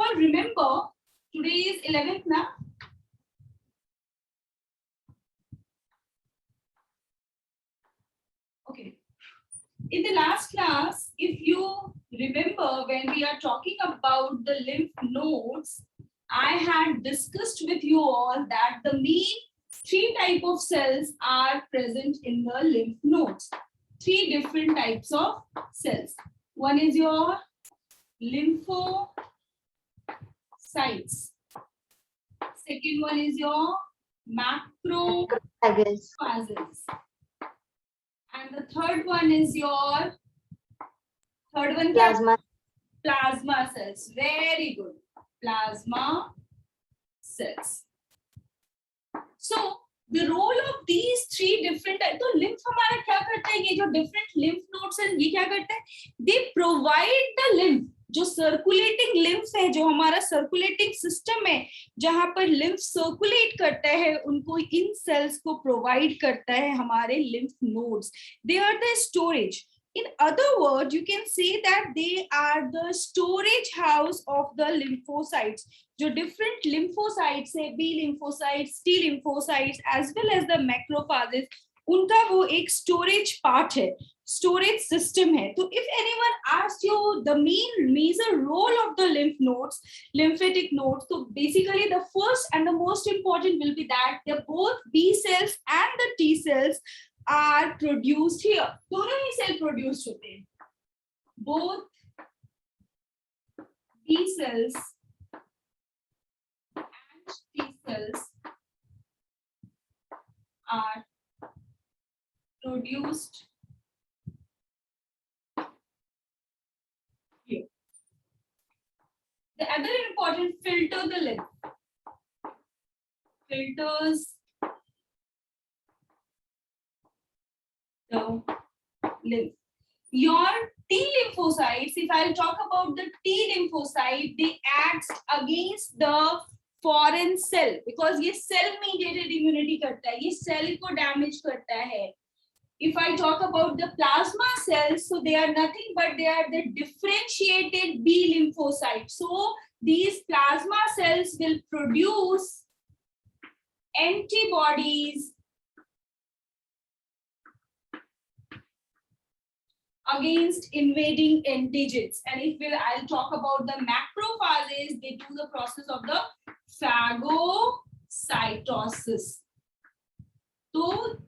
all remember today is 11th now? Okay. In the last class, if you remember, when we are talking about the lymph nodes, I had discussed with you all that the main 3 types of cells are present in the lymph nodes. 3 different types of cells. One is your lymphocytes. Second one is your macrophages. And the third one is your plasma cells. Very good. Plasma cells. So the role of these 3 different types. तो lymph हमारा क्या करता है? ये जो different lymph nodes हैं, ये क्या करते हैं? They provide the lymph. जो सर्कुलेटिंग लिम्फ है, जो हमारा सर्कुलेटिंग सिस्टम है, जहां पर लिम्फ सर्कुलेट करता है, उनको इन सेल्स को प्रोवाइड करता है हमारे lymph nodes. They are the storage. In other words, you can say that they are the storage house of the lymphocytes. जो different lymphocytes है, B lymphocytes, T lymphocytes, as well as the macrophages, उनका वो एक storage part है, storage system है. तो if anyone asks you the major role of the lymph nodes, lymphatic nodes, so basically the first and the most important will be that the both B cells and the T cells are produced here. दोनों ही cell produce होते हैं. Both B cells and T cells are produced here. The other important filter the lymph. Filters the lymph. Your T lymphocytes, if I'll talk about the T lymphocyte, they act against the foreign cell because ये cell mediated immunity करता है, ये cell को damage करता है. If I talk about the plasma cells, so they are nothing but they are the differentiated B lymphocytes. So these plasma cells will produce antibodies against invading antigens. And if I'll talk about the macrophages, they do the process of the phagocytosis. तो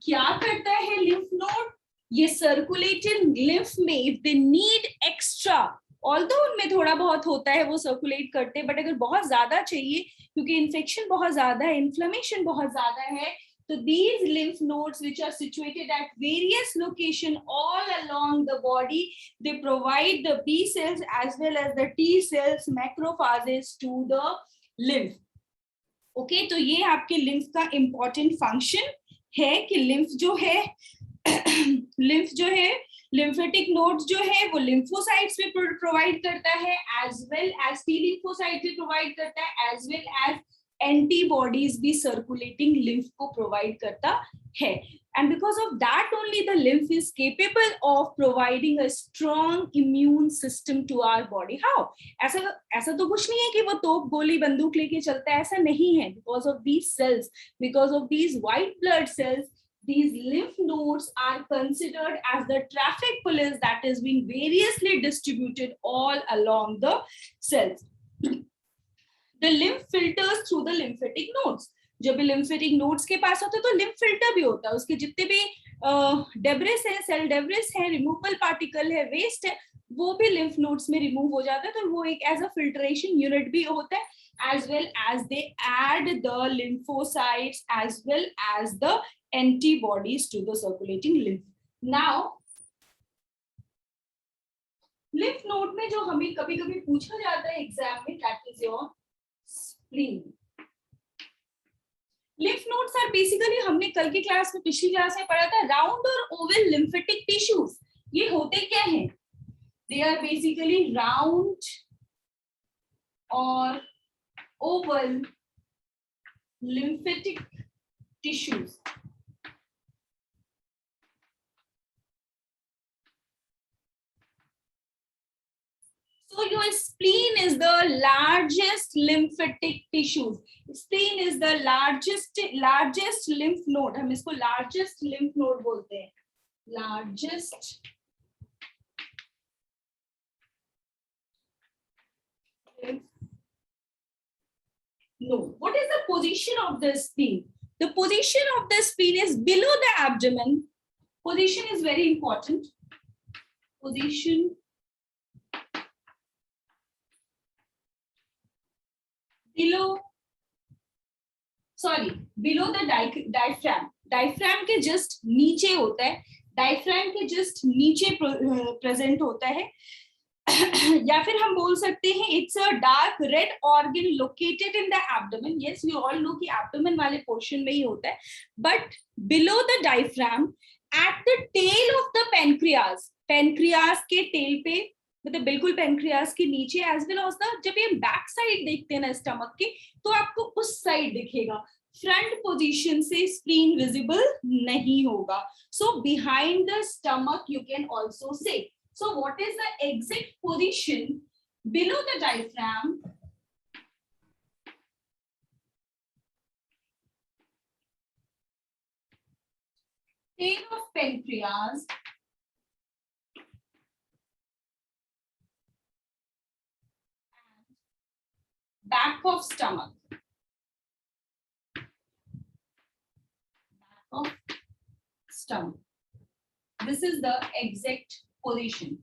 क्या करता है lymph node? ये circulating lymph में if they need extra, although उनमें थोड़ा बहुत होता है वो circulate करते हैं, but अगर बहुत ज्यादा चाहिए क्योंकि infection बहुत ज्यादा है, inflammation बहुत ज्यादा है, so these lymph nodes which are situated at various locations all along the body, they provide the B cells as well as the T cells, macrophages to the lymph. Okay, तो ये आपके lymph का important function है कि lymph जो है lymphatic nodes जो है वो lymphocytes भी provide करता है as well as T lymphocytes भी provide करता है as well as antibodies भी circulating lymph को provide करता है. And because of that only the lymph is capable of providing a strong immune system to our body. How? ऐसा तो कुछ नहीं है कि वो तोप गोली बंदूक लेके चलता है, ऐसा नहीं है. Because of these cells, because of these white blood cells, these lymph nodes are considered as the traffic police that is being variously distributed all along the cells. The lymph filters through the lymphatic nodes. जब भी lymphatic nodes के पास होता है तो lymph filter भी होता है. उसके जितने भी debris है, cell debris है, removable particle है, waste है, वो भी lymph nodes में remove हो जाता है. तो वो एक as a filtration unit भी होता है, as well as they add the lymphocytes as well as the antibodies to the circulating lymph. Now, lymph node में जो हमें कभी-कभी पूछा जाता है एग्जाम में, that is your spleen. Lymph nodes are basically, हमने कल की क्लास में, पिछली क्लास में पढ़ा था, round or oval lymphatic tissues. ये होते क्या हैं? They are basically round or oval lymphatic tissues. So your spleen is the largest lymphatic tissue. Spleen is the largest lymph node. हम इसको largest lymph node बोलते हैं. Largest lymph node. What is the position of the spleen? The position of the spleen is below the abdomen. Position is very important. Position below the diaphragm. Diaphragm के just नीचे होता है. Diaphragm के just नीचे present होता है. या फिर हम बोल सकते हैं it's a dark red organ located in the abdomen. Yes, we all know कि abdomen वाले portion में ही होता है. But below the diaphragm, at the tail of the pancreas, pancreas के tail पे, मतलब बिल्कुल पेनक्रियास के नीचे, एज वेल एज द, जब ये बैक साइड देखते हैं ना स्टमक के, तो आपको उस साइड दिखेगा. फ्रंट पोजीशन से स्प्लीन विजिबल नहीं होगा. So behind the stomach you can also say. So what is the exact position below the diaphragm? Tail of pancreas, back of stomach, back of stomach. This is the exact position,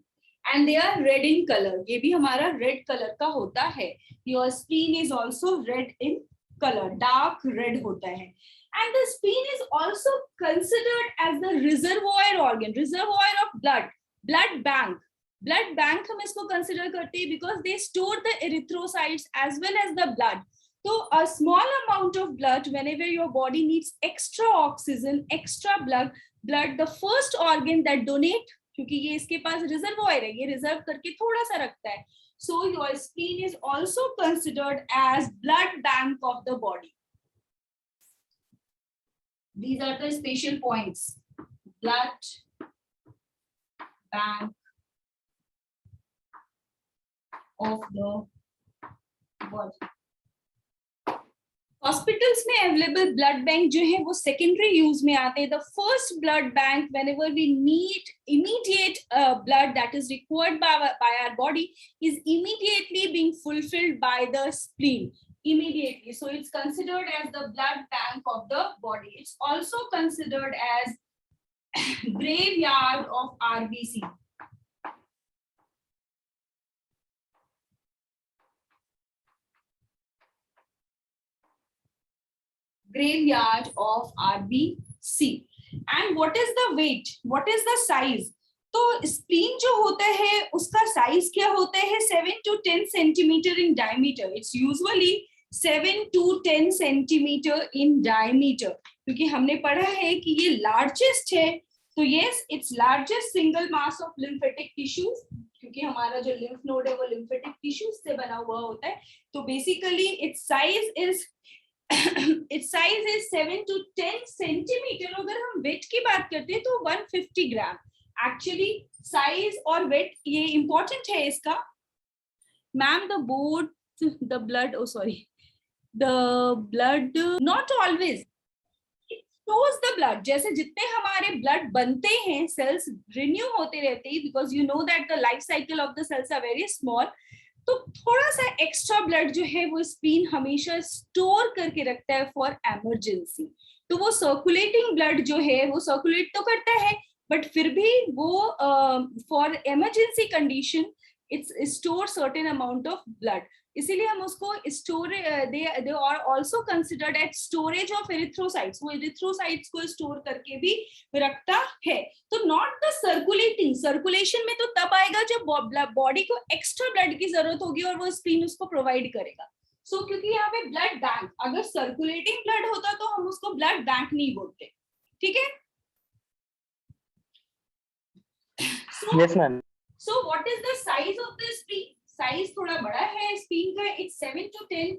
and they are red in color. ये भी हमारा red color का होता है. Your spleen is also red in color, dark red होता है. And the spleen is also considered as the reservoir organ, reservoir of blood, blood bank. Blood bank हम इसको consider करते हैं because they store the erythrocytes as well as the blood. So a small amount of blood, whenever your body needs extra oxygen, extra blood, the first organ that donate, क्योंकि ये इसके पास reservoir है, ये reserve करके थोड़ा सा रखता है. So your spleen is also considered as blood bank of the body. These are the special points. Blood bank of the body. Hospitals में अवेलेबल ब्लड बैंक जो है वो सेकेंडरी यूज में आते हैं. The first blood bank whenever we need immediate blood that is required by our body is immediately being fulfilled by the spleen. Immediately, so it's considered as the blood bank of the body. It's also considered as graveyard of RBC. Graveyard of RBC. And what is the weight? What is the size? तो spleen जो होता है उसका size क्या होता है? 7 to 10 centimetre in diameter. It's usually 7 to 10 centimetre in diameter. क्योंकि हमने पढ़ा है कि ये लार्जेस्ट है, तो yes its largest single mass of lymphatic tissues, क्योंकि हमारा जो लिम्फ नोड है वो लिम्फेटिक टिश्यूज से बना हुआ होता है. तो basically its size is 7 to 10 centimetre. अगर हम वेट की बात करते हैं तो 150 ग्राम. एक्चुअली साइज और वेट ये इंपॉर्टेंट है इसका. Ma'am the board the blood, oh sorry, the blood not always stores the blood. जैसे जितने हमारे ब्लड बनते हैं, सेल्स रिन्यू होते रहते हैं, because you know that the life cycle of the cells are very small. तो थोड़ा सा एक्स्ट्रा ब्लड जो है वो स्प्लीन हमेशा स्टोर करके रखता है फॉर इमरजेंसी. तो वो सर्कुलेटिंग ब्लड जो है वो सर्कुलेट तो करता है, बट फिर भी वो for emergency condition it's store certain amount of blood. इसीलिए हम उसको store, they are also considered at storage of erythrocytes. वो एरिथ्रोसाइट्स को स्टोर करके भी रखता है. तो नॉट द सर्कुलेटिंग. सर्कुलेशन में तो तब आएगा जब बॉडी को एक्स्ट्रा ब्लड की जरूरत होगी और वो स्प्लीन उसको प्रोवाइड करेगा. सो क्योंकि यहाँ पे ब्लड बैंक, अगर सर्कुलेटिंग ब्लड होता तो हम उसको ब्लड बैंक नहीं बोलते. ठीक है. Yes, ma'am. So what is the size of the spleen? Size थोड़ा बड़ा है स्प्लीन का. It's 7 to 10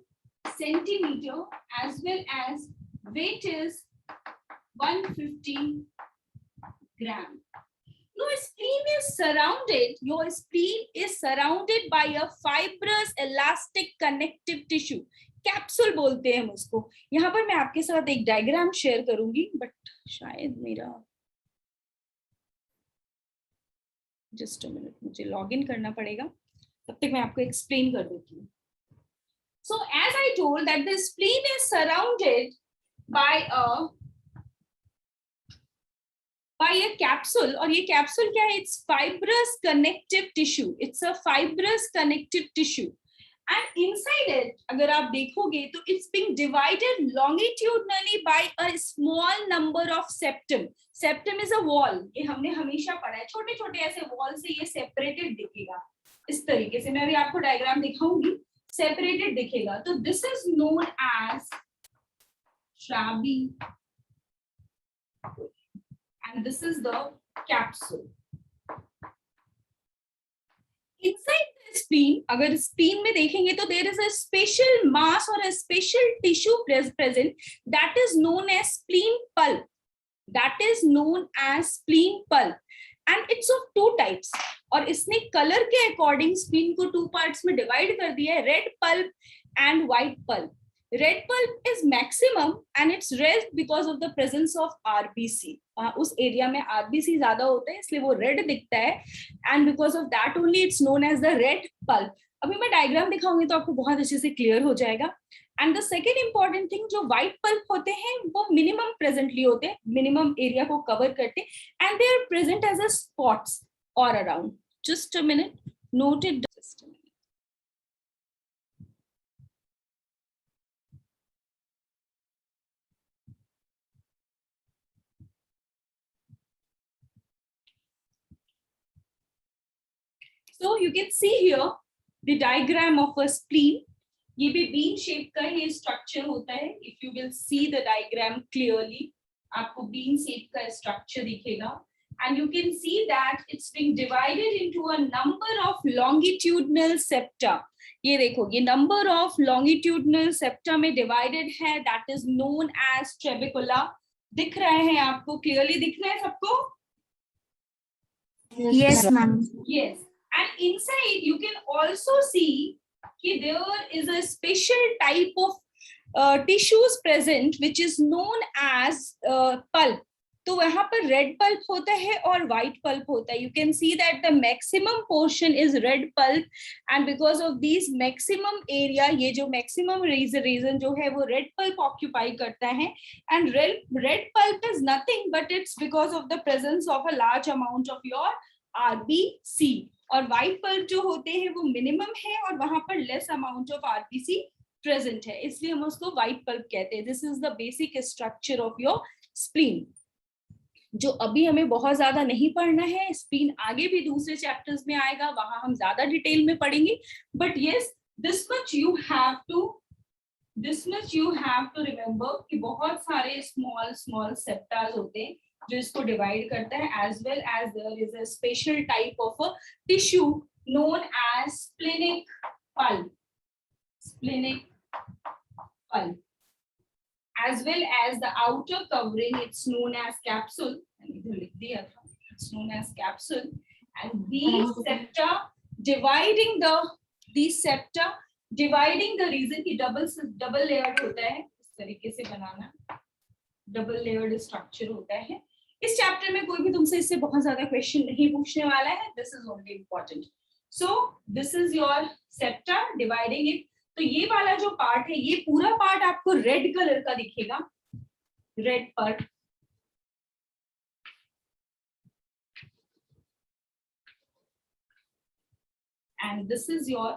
centimeter as well as weight is 150 gram. No, spleen is surrounded. Your spleen is surrounded by a fibrous elastic connective tissue. Capsule बोलते हैं हम उसको. यहाँ पर मैं आपके साथ एक डायग्राम शेयर करूंगी, बट शायद मेरा जस्ट अ मिनट, मुझे लॉग इन करना पड़ेगा, तब तक मैं आपको एक्सप्लेन कर देती हूँ. So as I told that the spleen is surrounded by a capsule, और ये कैप्सूल क्या है? It's fibrous connective tissue. It's a fibrous connective tissue. And inside it, अगर आप देखोगे तो it's being divided longitudinally by a small number of septum. Septum is a wall. ये हमने हमेशा पढ़ा है. छोटे छोटे ऐसे वॉल से ये सेपरेटेड दिखेगा इस तरीके से. मैं अभी आपको डायग्राम दिखाऊंगी. सेपरेटेड दिखेगा. तो this is known as trabeculae. And this is the capsule. Inside the spleen, अगर spleen में देखेंगे तो there is a special mass or a special tissue present that is known as spleen pulp. That is known as spleen pulp. And it's of two types. और इसने colour के according spleen को two parts में divide कर दिया है, red pulp and white pulp. Red pulp is maximum and it's red because of the presence of RBC. उस area में RBC ज्यादा होता है इसलिए वो रेड दिखता है, and because of that only it's known as the red pulp. अभी मैं डायग्राम दिखाऊंगी तो आपको बहुत अच्छे से क्लियर हो जाएगा. And the second important thing, जो white pulp होते हैं वो minimum presently होते हैं, minimum एरिया को कवर करते हैं, and they are present as a spots all around. Just a minute, note it. Just a minute. So you can see here the diagram of a spleen. ये भी bean shape का ये structure होता है. If you will see the diagram clearly, आपको bean shape का structure दिखेगा. And you can see that it's being divided into a number of longitudinal septa. ये देखो, ये number of longitudinal septa में divided है. That is known as trabecula. दिख रहा है आपको? Clearly दिख रहा है सबको? Yes, ma'am. Yes. And inside you can also see that there is a special type of tissues present which is known as pulp. तो वहां पर red pulp होता है और white pulp होता है. You can see that the maximum portion is red pulp, and because of these maximum area, ये जो maximum region जो है वो red pulp occupy करता है. And red pulp is nothing but it's because of the presence of a large amount of your RBC. और white pulp जो होते हैं वो मिनिमम है और वहां पर less amount of RBC present है, इसलिए हम उसको व्हाइट पल्प कहते हैं. This is the basic structure of your spleen, जो अभी हमें बहुत ज्यादा नहीं पढ़ना है. स्प्लीन आगे भी दूसरे चैप्टर्स में आएगा, वहां हम ज्यादा डिटेल में पढ़ेंगे. But yes, this much you have to remember कि बहुत सारे स्मॉल सेप्टास होते हैं जो इसको डिवाइड करता है, as well as there is a special type of a tissue known as splenic pulp. Splenic pulp. As well as the outer covering, it's known as capsule. It's known as capsule. And these septa dividing the reason की double layered होता है, इस तरीके से बनाना double layered structure होता है. इस chapter में कोई भी तुमसे इससे बहुत ज्यादा क्वेश्चन नहीं पूछने वाला है. This is only important. So this is your septa dividing it. तो ये वाला जो पार्ट है, ये पूरा पार्ट आपको रेड कलर का दिखेगा, red part. And this is your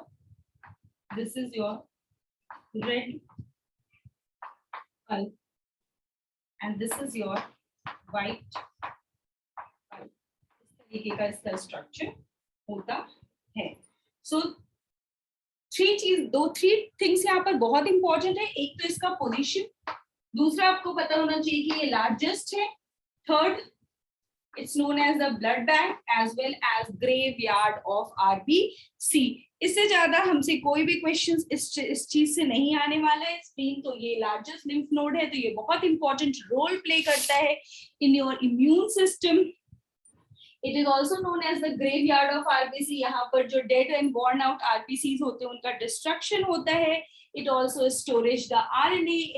red pulp, and this is your white pulp. इस तरीके का इसका स्ट्रक्चर होता है. सो थ्री थिंग्स यहाँ पर बहुत इंपॉर्टेंट है. एक तो इसका पोजीशन, दूसरा आपको पता होना चाहिए कि ये लार्जेस्ट है, third it's known as the blood bank as well as graveyard of RBC. इससे ज्यादा हमसे कोई भी क्वेश्चंस इस चीज से नहीं आने वाला है. स्प्लीन तो ये लार्जेस्ट लिम्फ नोड है, तो ये बहुत इंपॉर्टेंट रोल प्ले करता है in your immune system. It is also known as the graveyard of RBC. यहाँ पर जो dead and worn out RBCs होते हैं उनका destruction होता है. It also storage the RNA,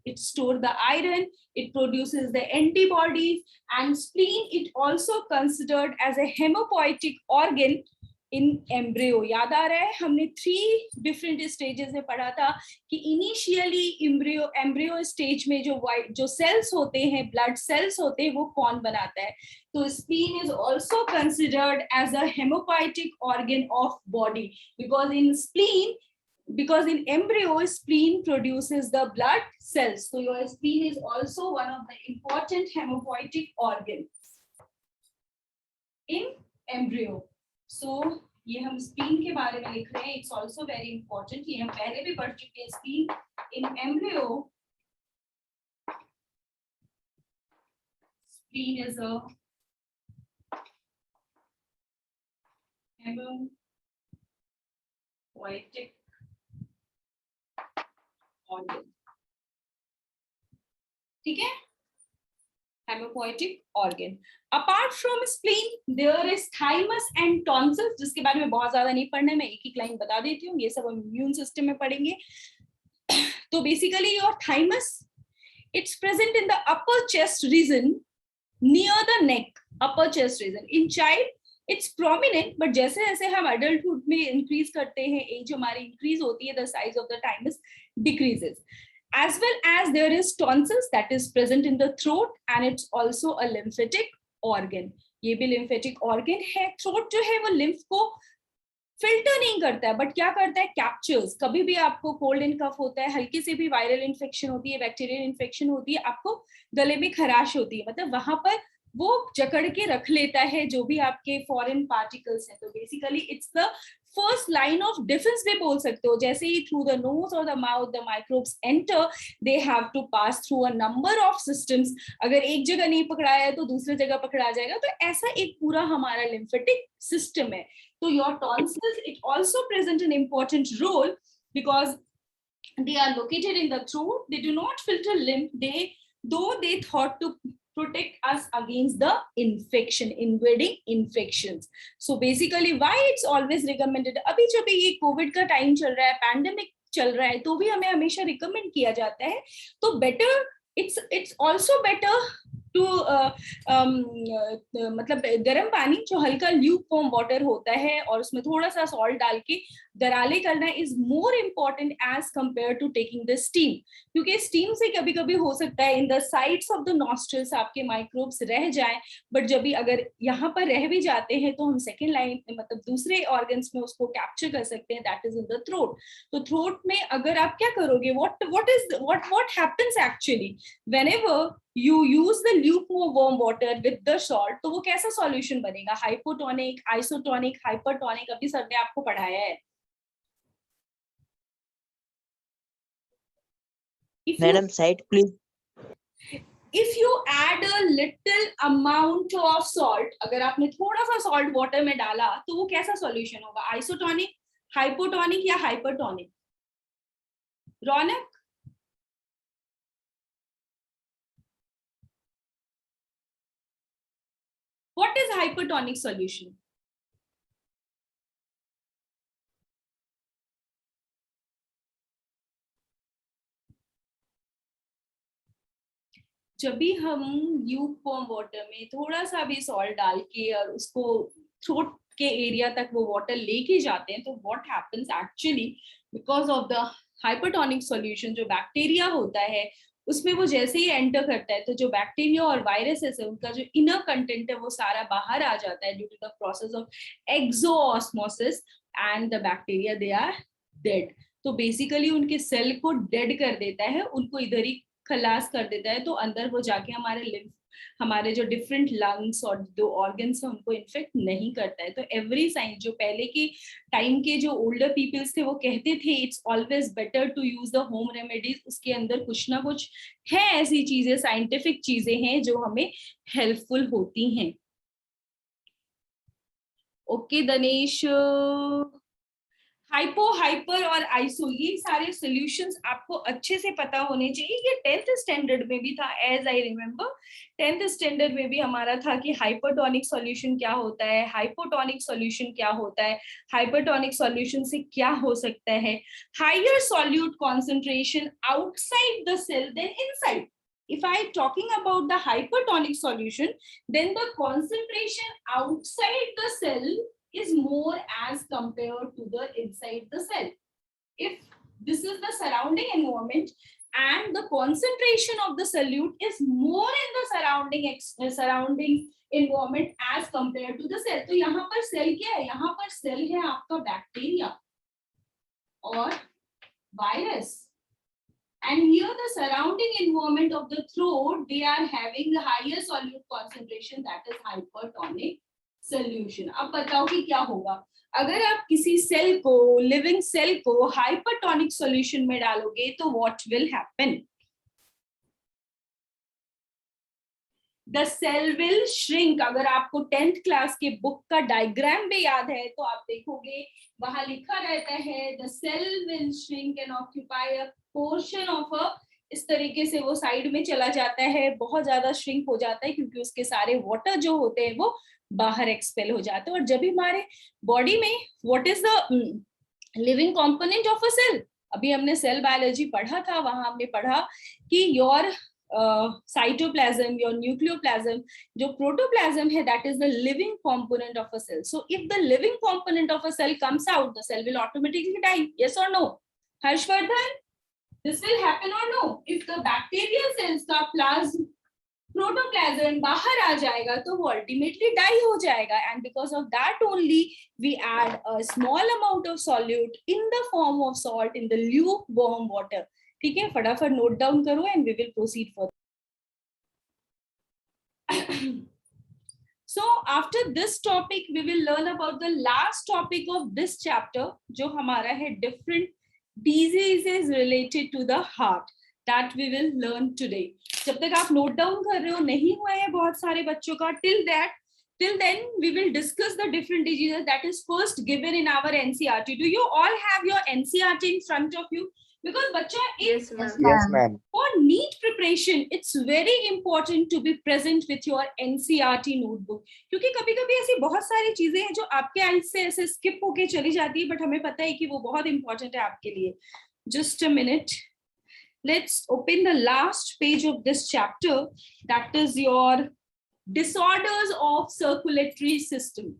it store the iron, it produces the antibodies, and spleen it also considered as a hemopoietic organ in embryo. याद आ रहा है हमने 3 different stages में पढ़ा था कि initially embryo stage में जो cells होते हैं, blood cells होते हैं, वो कौन बनाता है? तो spleen is also considered as a hemopoietic organ of body because in embryo spleen produces the blood cells. So your spleen is also one of the important hemopoietic organ in embryo. So ये हम spleen के बारे में लिख रहे हैं. It's also very important. ये हम पहले भी पढ़ चुके हैं. Spleen in embryo, spleen is a hemopoietic organ. ठीक है? Hemopoietic organ. Apart from spleen, there is thymus and tonsils, जिसके बारे में बहुत ज्यादा नहीं पढ़ना है, मैं एक लाइन बता देती हूँ. ये सब हम immune system में पढ़ेंगे. तो basically your thymus, it's present in the upper chest region near the neck. Upper chest region. In child, it's prominent, but जैसे जैसे हम adulthood में increase करते हैं, age हमारी increase होती है, the size of the thymus decreases. As well as there is tonsils that is present in the throat, and it's also a lymphatic organ. ये भी lymphatic organ है. Throat जो है वो lymph को filter नहीं करता है, but क्या करता है? Captures. कभी भी आपको cold and cough होता है, हल्की से भी viral infection होती है, bacterial infection होती है, आपको गले में खराश होती है, मतलब वहां पर वो जकड़ के रख लेता है जो भी आपके foreign particles हैं. तो basically it's the first line of defense भी बोल सकते हो. जैसे ही through the nose or the mouth the microbes enter, they have to pass through a number of systems. अगर एक जगह नहीं पकड़ाया है तो दूसरी जगह पकड़ा जाएगा. तो ऐसा एक पूरा हमारा lymphatic system है. तो your tonsils, it also present an important role because they are located in the throat. They do not filter lymph. Though they thought to protect us against the invading infections. So basically why it's always recommended. अभी जब ये Covid का time चल रहा है, pandemic चल रहा है, तो भी हमें हमेशा रिकमेंड किया जाता है. तो better it's also better to मतलब गर्म पानी जो हल्का ल्यूकवार्म वाटर होता है और उसमें थोड़ा सा सॉल्ट डाल के गराले करना is more important as compare to taking the steam. क्योंकि स्टीम से कभी कभी हो सकता है in the sides of the nostrils आपके माइक्रोब्स रह जाएं, बट जब भी अगर यहाँ पर रह भी जाते हैं तो हम सेकेंड लाइन मतलब दूसरे ऑर्गन्स में उसको कैप्चर कर सकते हैं, that is in the throat. तो थ्रोट में अगर आप क्या करोगे, what happens actually whenever you use the lukewarm water with the salt, तो वो कैसा सॉल्यूशन बनेगा? Hypotonic, isotonic, hypertonic. अभी सर ने आपको पढ़ाया है. Madam, side please. If you add a little amount of salt, अगर आपने थोड़ा सा सॉल्ट वाटर में डाला तो वो कैसा सॉल्यूशन होगा? आइसोटोनिक, हाइपोटोनिक या hypertonic? Raunak, what is hypertonic solution? जब भी हम ल्यूकवार्म वाटर में थोड़ा सा भी सॉल्ट डाल के और उसको थ्रोट के एरिया तक वो वाटर लेके जाते हैं, तो what happens actually because of the hypertonic solution, जो बैक्टीरिया होता है उसमें वो जैसे ही एंटर करता है तो जो बैक्टीरिया और वायरसेस है उनका जो इनर कंटेंट है वो सारा बाहर आ जाता है due to the process of exosmosis, and the bacteria they are dead. तो बेसिकली उनके सेल को डेड कर देता है, उनको इधर ही खलास कर देता है, तो अंदर वो जाके हमारे लिम्फ, हमारे जो डिफरेंट लंग्स और जो ऑर्गन्स है उनको इन्फेक्ट नहीं करता है. तो एवरी साइन जो पहले के टाइम के जो ओल्डर पीपल्स थे वो कहते थे it's always better to use the home remedies. उसके अंदर कुछ ना कुछ है, ऐसी चीजें, साइंटिफिक चीजें हैं जो हमें हेल्पफुल होती हैं. ओके दनेश, हाइपो, हाइपर और आइसो, ये सारे सॉल्यूशंस आपको अच्छे से पता होने चाहिए। ये 10th स्टैंडर्ड में भी था, as I remember 10th standard में भी हमारा था कि हाइपरटोनिक सॉल्यूशन क्या होता है, हाइपोटोनिक सॉल्यूशन क्या होता है, हाइपरटोनिक सॉल्यूशन से क्या हो सकता है, higher solute concentration outside the cell then inside. If I talking about the hypertonic solution, then the concentration outside the cell is more as compared to the inside the cell. If this is the surrounding environment and the concentration of the solute is more in the surrounding environment as compared to the cell. तो यहाँ पर cell क्या है? यहाँ पर cell है आपका bacteria और virus. And here the surrounding environment of the throat, they are having the higher solute concentration, that is hypertonic solution. अब बताओ कि क्या होगा अगर आप किसी सेल को, लिविंग सेल को हाइपरटोनिक सॉल्यूशन में डालोगे तो what will happen? The cell will shrink. अगर आपको 10th क्लास के बुक का डायग्राम भी याद है तो आप देखोगे वहां लिखा रहता है the cell will shrink and occupy a portion of a, इस तरीके से वो साइड में चला जाता है, बहुत ज्यादा श्रिंक हो जाता है क्योंकि उसके सारे वाटर जो होते हैं वो बाहर एक्सपेल हो जाते हैं. और जब भी हमारे बॉडी में what is the living component of a cell, अभी हमने सेल बायोलॉजी पढ़ा था, वहां हमने पढ़ा कि योर cytoplasm, your nucleoplasm, जो protoplasm है, that is the living component of a cell. So if the living component of a cell comes out, the cell will automatically die. Yes or no? Harshvardhan, this will happen or no? If the bacterial cells का protoplasm बाहर आ जाएगा तो वो ultimately die हो जाएगा. And because of that only we add a small amount of solute in the form of salt in the lukewarm water. ठीक है, फटाफट नोट डाउन करो and we will proceed for. So after this topic we will learn about the last topic of this chapter, जो हमारा है different diseases related to the heart, that we will learn today. जब तक आप note down कर रहे हो, नहीं हुआ है बहुत सारे बच्चों का, till then we will discuss the different diseases that is first given in our NCERT. Do you all have your NCERT in front of you? Because बच्चा, Yes, ma'am. Yes, ma'am. for NEET preparation it's very important to be present with your NCERT notebook, क्योंकि कभी कभी ऐसी बहुत सारी चीजें हैं जो आपके एंड से ऐसे स्किप होके चली जाती है, बट हमें पता है कि वो बहुत इंपॉर्टेंट है आपके लिए. Just a minute, let's open the last page of this chapter, that is your disorders of circulatory system.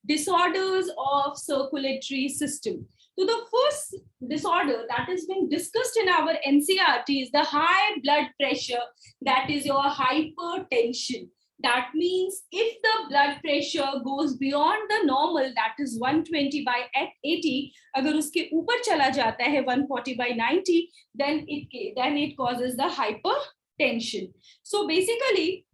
Disorders of circulatory system. So the first disorder that is being discussed in our NCERT is the high blood pressure, that is your hypertension. That means if the blood pressure goes beyond the normal, that is 120 by 80, अगर उसके ऊपर चला जाता है 140 by 90, then it causes the hypertension. So basically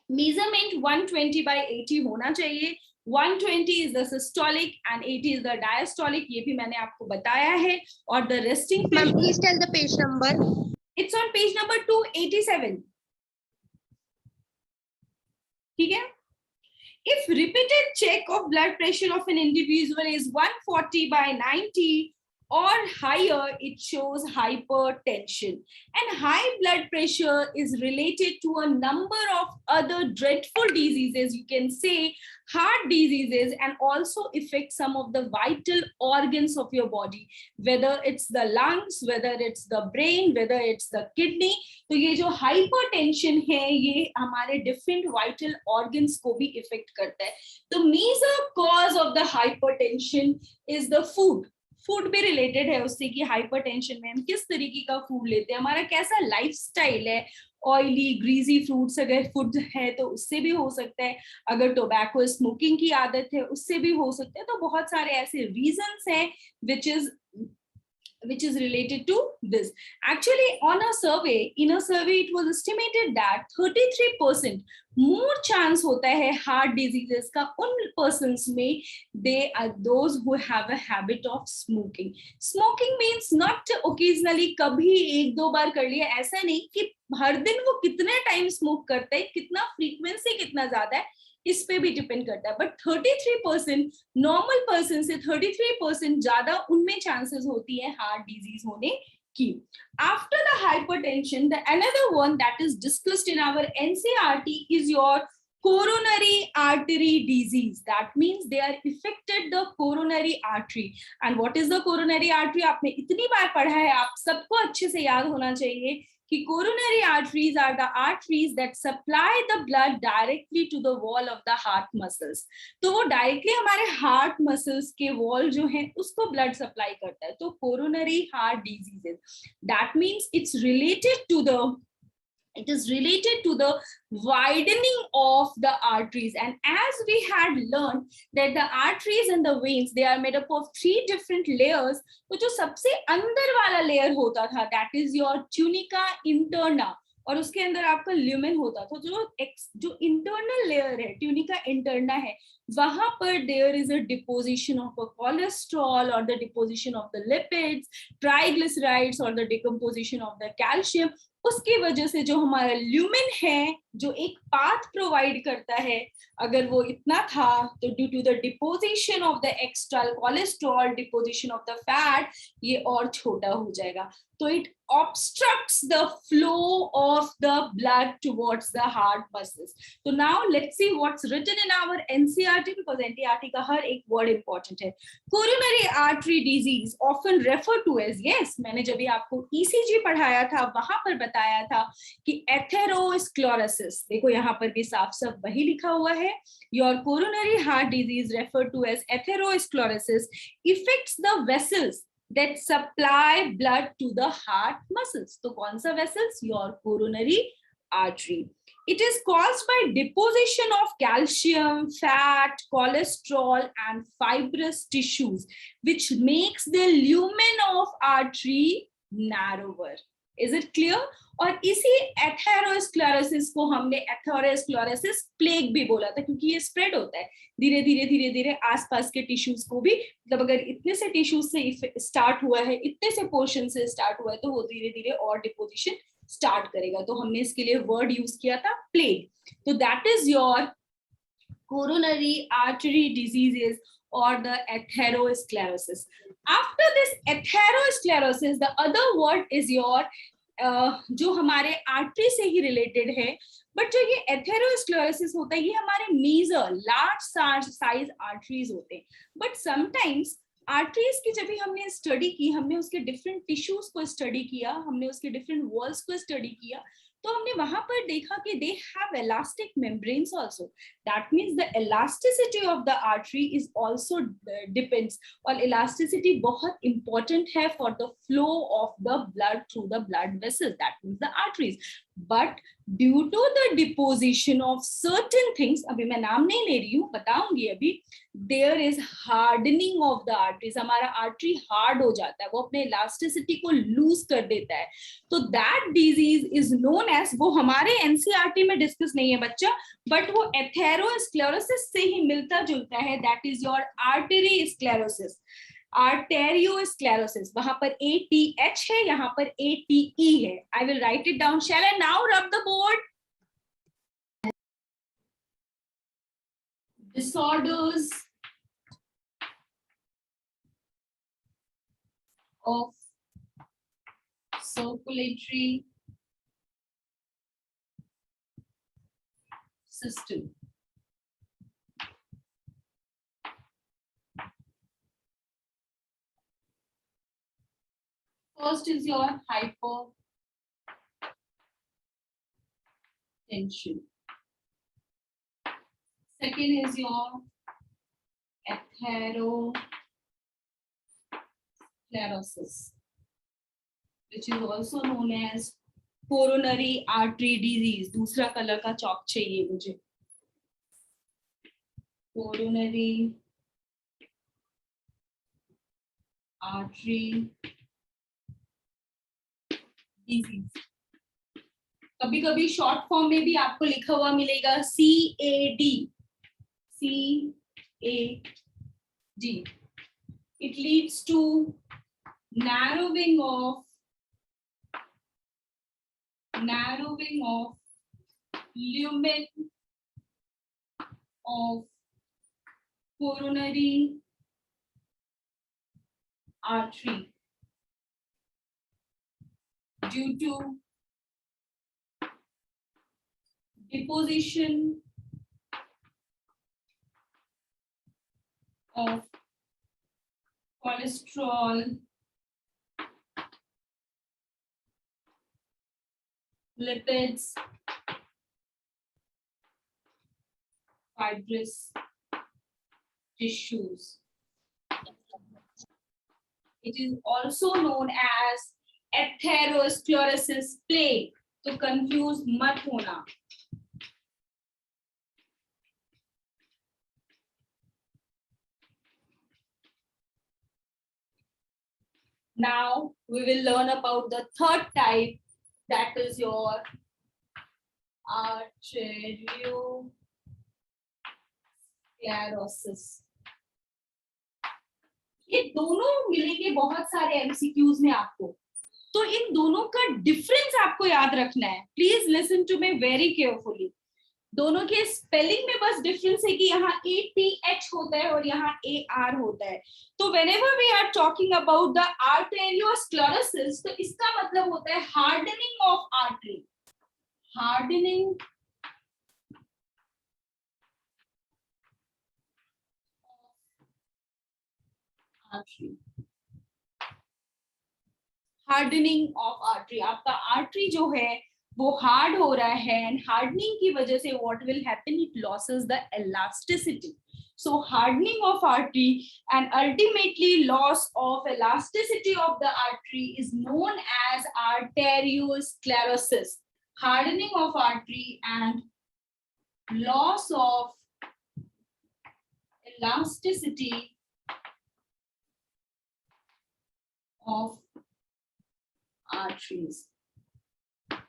measurement 120 by 80 होना चाहिए. 120 is the systolic and 80 is the diastolic. ये भी मैंने आपको बताया है. और the resting Ma'am, please tell the page number. It's on page number 287. ठीक है. If repeated check of blood pressure of an individual is 140 by 90 or higher, it shows hypertension. And high blood pressure is related to a number of other dreadful diseases, you can say heart diseases, and also affect some of the vital organs of your body, whether it's the lungs, whether it's the brain, whether it's the kidney. तो ये जो hypertension है ये हमारे different vital organs को भी affect करता है. The major cause of the hypertension is the food. Food भी रिलेटेड है उससे कि हाइपरटेंशन में हम किस तरीके का फूड लेते हैं, हमारा कैसा लाइफस्टाइल है. ऑयली ग्रीजी फ्रूट्स अगर फूड है तो उससे भी हो सकता है, अगर टोबैको स्मोकिंग की आदत है उससे भी हो सकता है. तो बहुत सारे ऐसे रीजंस हैं which is related to this. Actually in a survey it was estimated that 33% more chance होता है heart diseases का उन persons में, they are those who have a habit of smoking. Smoking means not occasionally, कभी एक दो बार कर लिया, ऐसा नहीं कि हर दिन वो कितने टाइम स्मोक करते हैं, कितना फ्रीक्वेंसी कितना ज्यादा है. इस पे भी डिपेंड करता है, बट 33% नॉर्मल पर्सन से 33% ज्यादा उनमें चांसेस होती है हार्ट डिजीज होने की. After the hypertension, the another one that is discussed in our NCERT is your coronary artery disease. That means they are affected the coronary artery. And what is the coronary artery? आपने इतनी बार पढ़ा है, आप सबको अच्छे से याद होना चाहिए कि coronary arteries are the arteries that supply the blood directly to the wall of the heart muscles. तो वो डायरेक्टली हमारे हार्ट मसल्स के वॉल जो है उसको ब्लड सप्लाई करता है. तो coronary heart diseases, that means it is related to the widening of the arteries. And as we had learned that the arteries and the veins, they are made up of 3 different layers. तो जो सबसे अंदर वाला layer होता था, that is your tunica interna, और उसके अंदर आपका ल्यूमेन होता था. जो इंटरनल लेयर है, ट्यूनिका इंटरना है, वहां पर there is a deposition of a cholesterol और the deposition of the lipids, triglycerides और the decomposition of the calcium. उसकी वजह से जो हमारा ल्यूमेन है, जो एक पाथ प्रोवाइड करता है, अगर वो इतना था तो due to the deposition of the extra cholesterol, deposition of the fat, ये और छोटा हो जाएगा. तो it obstructs the flow of the blood towards the heart muscles. So now let's see what's written in our NCERT, because NCERT का हर एक word important है. Coronary artery disease often referred to as, yes, मैंने जब भी आपको ECG पढ़ाया था वहां पर बताया था कि atherosclerosis, देखो यहाँ पर भी साफ साफ वही लिखा हुआ है. Your coronary heart disease referred to as atherosclerosis affects the vessels that supply blood to the heart muscles. तो कौन सा vessels? Your coronary artery. It is caused by deposition of calcium, fat, cholesterol, and fibrous tissues, which makes the lumen of artery narrower. Is it clear? और इसी atherosclerosis को हमने atherosclerosis plague भी बोला था, क्योंकि ये स्प्रेड होता है धीरे धीरे आसपास के टिश्यूज को भी. मतलब अगर इतने से टिश्यूज से स्टार्ट हुआ है, इतने से पोर्शन से स्टार्ट हुआ है, तो वो धीरे धीरे और डिपोजिशन स्टार्ट करेगा. तो हमने इसके लिए वर्ड यूज किया था प्लेग. तो that is your coronary artery diseases or the atherosclerosis. After this atherosclerosis, the other word is your जो हमारे आर्टरी से ही रिलेटेड है, बट जो ये एथेरोस्क्लेरोसिस होता है ये हमारे मेजर लार्ज साइज आर्टरीज होते हैं. बट समटाइम्स आर्टरीज की जब भी हमने स्टडी की, हमने उसके डिफरेंट टिश्यूज को स्टडी किया, हमने उसके डिफरेंट वॉल्स को स्टडी किया, तो हमने वहां पर देखा कि they have elastic membranes also. That means the elasticity of the artery is also depends, और इलास्टिसिटी बहुत इंपॉर्टेंट है for the flow of the blood through the blood vessels, that means the arteries. But due to the deposition of certain things, अभी मैं नाम नहीं ले रही हूँ, बताऊंगी अभी, there is hardening of the arteries. हमारा आर्टरी हार्ड हो जाता है, वो अपने इलास्टिसिटी को लूज कर देता है. तो that disease is known as, वो हमारे एनसीईआरटी में डिस्कस नहीं है बच्चा, बट वो एथेरोस्क्लेरोसिस से ही मिलता जुलता है. That is your artery sclerosis, arteriosclerosis. वहां पर ATH है, यहाँ पर ATE है. I will write it down. Shall I now rub the board? Disorders of circulatory system. First is your hypertension. Second is your atherosclerosis, which is also known as coronary artery disease. दूसरा colour का चौक चाहिए मुझे. Coronary artery disease. कभी कभी short form में भी आपको लिखा हुआ मिलेगा CAD. CAD. It leads to narrowing of lumen of coronary artery due to deposition of cholesterol, lipids, fibrous tissues. It is also known as atherosclerosis plaque. तो confuse मत होना. Now we will learn about the third type, that is your arteriosclerosis. ये दोनों मिलेंगे बहुत सारे MCQs में आपको, तो इन दोनों का डिफरेंस आपको याद रखना है. Please listen to me very carefully. दोनों के स्पेलिंग में बस डिफरेंस है कि यहाँ ATH होता है और यहाँ AR होता है. तो whenever we are talking about the arteriosclerosis, तो इसका मतलब होता है hardening of artery. Hardening artery. Hardening of artery. आपका आर्टरी जो है वो हार्ड हो रहा है, एंड हार्डनिंग की वजह से what will happen, it losses the elasticity. So hardening of artery and ultimately loss of elasticity of the artery is known as arteriosclerosis. Hardening of artery and loss of elasticity of arteries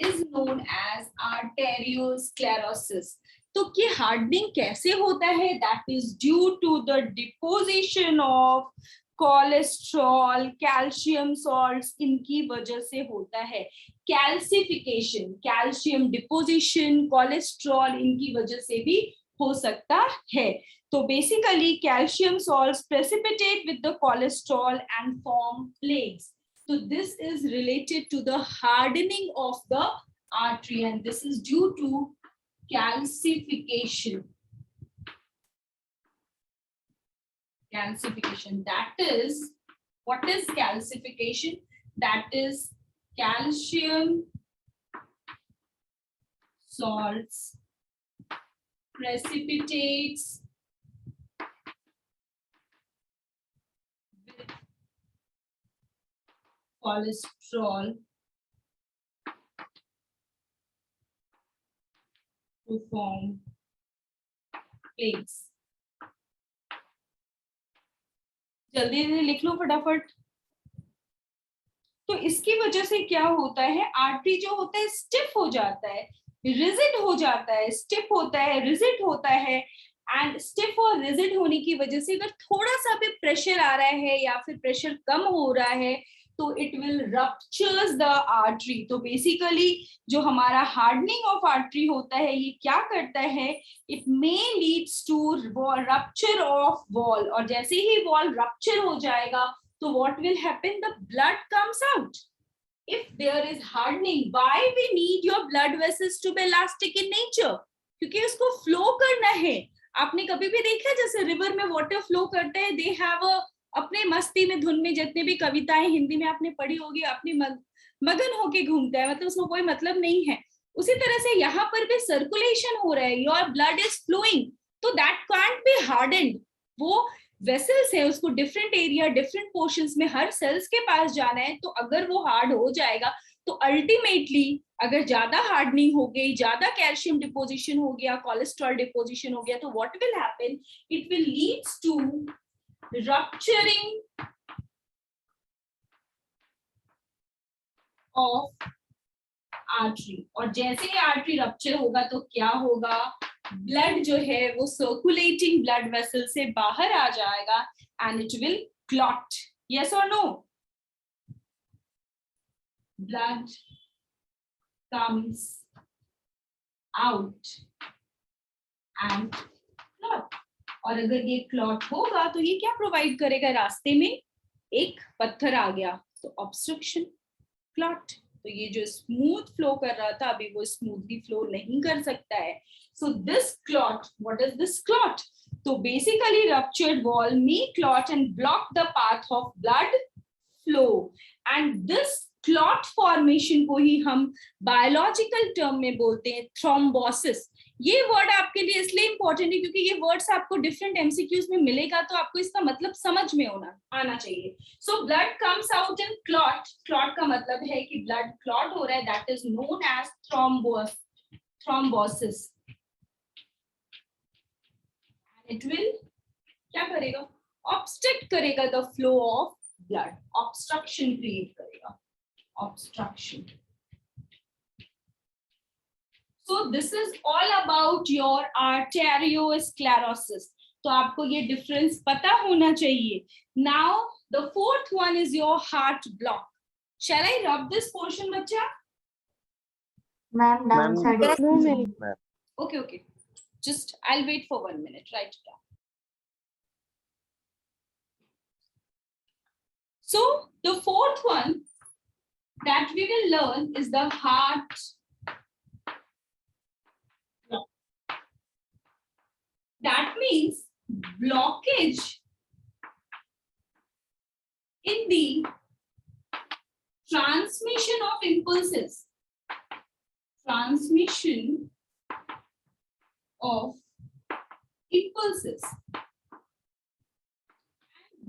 is known as arteriosclerosis. तो कि hardening कैसे होता है, that is due to the deposition of cholesterol, calcium salts, इनकी वजह से होता है. कैल्सिफिकेशन, कैल्शियम डिपोजिशन, कोलेस्ट्रॉल, इनकी वजह से भी हो सकता है. तो basically calcium salts precipitate with the cholesterol and form plaques. So this is related to the hardening of the artery, and this is due to calcification. Calcification, that is, what is calcification? That is calcium salts precipitates with cholesterol to form plaques. जल्दी से लिख लो फटाफट. तो इसकी वजह से क्या होता है, आर्टरी जो होता है स्टिफ हो जाता है, रिजिड हो जाता है, स्टिफ होता है, रिजिड होता है. एंड स्टिफ और रिजिड होने की वजह से अगर थोड़ा सा भी प्रेशर आ रहा है या फिर प्रेशर कम हो रहा है तो it will ruptures the artery. तो बेसिकली जो हमारा हार्डनिंग ऑफ आर्टरी होता है ये क्या करता है, it may leads to rupture of wall, और जैसे ही वॉल रप्चर हो जाएगा तो what will happen, the blood comes out. If there is hardening, why we need your blood vessels to be elastic in nature? क्योंकि उसको flow करना है. आपने कभी भी देखा जैसे रिवर में वाटर फ्लो करते हैं, दे हैव अपने मस्ती में धुन में जितने भी कविताएं हिंदी में आपने पढ़ी होगी, अपनी मगन होके घूमता है, मतलब उसमें कोई मतलब नहीं है. उसी तरह से यहाँ पर भी सर्कुलेशन हो रहा है, योर ब्लड इज फ्लोइंग, तो दैट कांट बी हार्डेंड. वो वेसल्स है, उसको डिफरेंट एरिया, डिफरेंट पोर्शंस में हर सेल्स के पास जाना है. तो अगर वो हार्ड हो जाएगा तो अल्टीमेटली अगर ज्यादा हार्डनिंग हो गई, ज्यादा कैल्शियम डिपोजिशन हो गया, कोलेस्ट्रॉल डिपोजिशन हो गया, तो what will happen, it will leads to rupturing of artery. और जैसे ही आर्टरी रप्चर होगा तो क्या होगा, ब्लड जो है वो सर्कुलेटिंग ब्लड वेसल से बाहर आ जाएगा and it will clot. Yes और no? Blood comes out and clot. और अगर ये क्लॉट होगा तो ये क्या प्रोवाइड करेगा? रास्ते में एक पत्थर आ गया तो ऑब्स्ट्रक्शन, क्लॉट। तो ये जो स्मूथ फ्लो कर रहा था अभी वो स्मूथली फ्लो नहीं कर सकता है। So this clot, what is this clot? तो basically ruptured wall may clot and block the path of blood flow, and this clot formation को ही हम बायोलॉजिकल टर्म में बोलते हैं थ्रोम्बोसिस। ये वर्ड आपके लिए इसलिए इंपॉर्टेंट है क्योंकि ये वर्ड्स आपको डिफरेंट एमसीक्यूज में मिलेगा, तो आपको इसका मतलब समझ में आना चाहिए। So blood comes out in clot. Clot का मतलब है कि ब्लड क्लॉट हो रहा है, that is known as thrombosis. It will क्या करेगा? ऑब्स्ट्रक्ट करेगा the flow of blood, obstruction create करेगा, obstruction. So this is all about your arteriosclerosis. तो आपको ये डिफरेंस पता होना चाहिए. Now the fourth one is your heart block. Shall I rub this portion, बच्चा? Ma'am, downside. No, ma'am. Okay, okay. Just I'll wait for 1 minute. Write it down. So the fourth one that we will learn is the heart. That means blockage in the transmission of impulses. Transmission of impulses.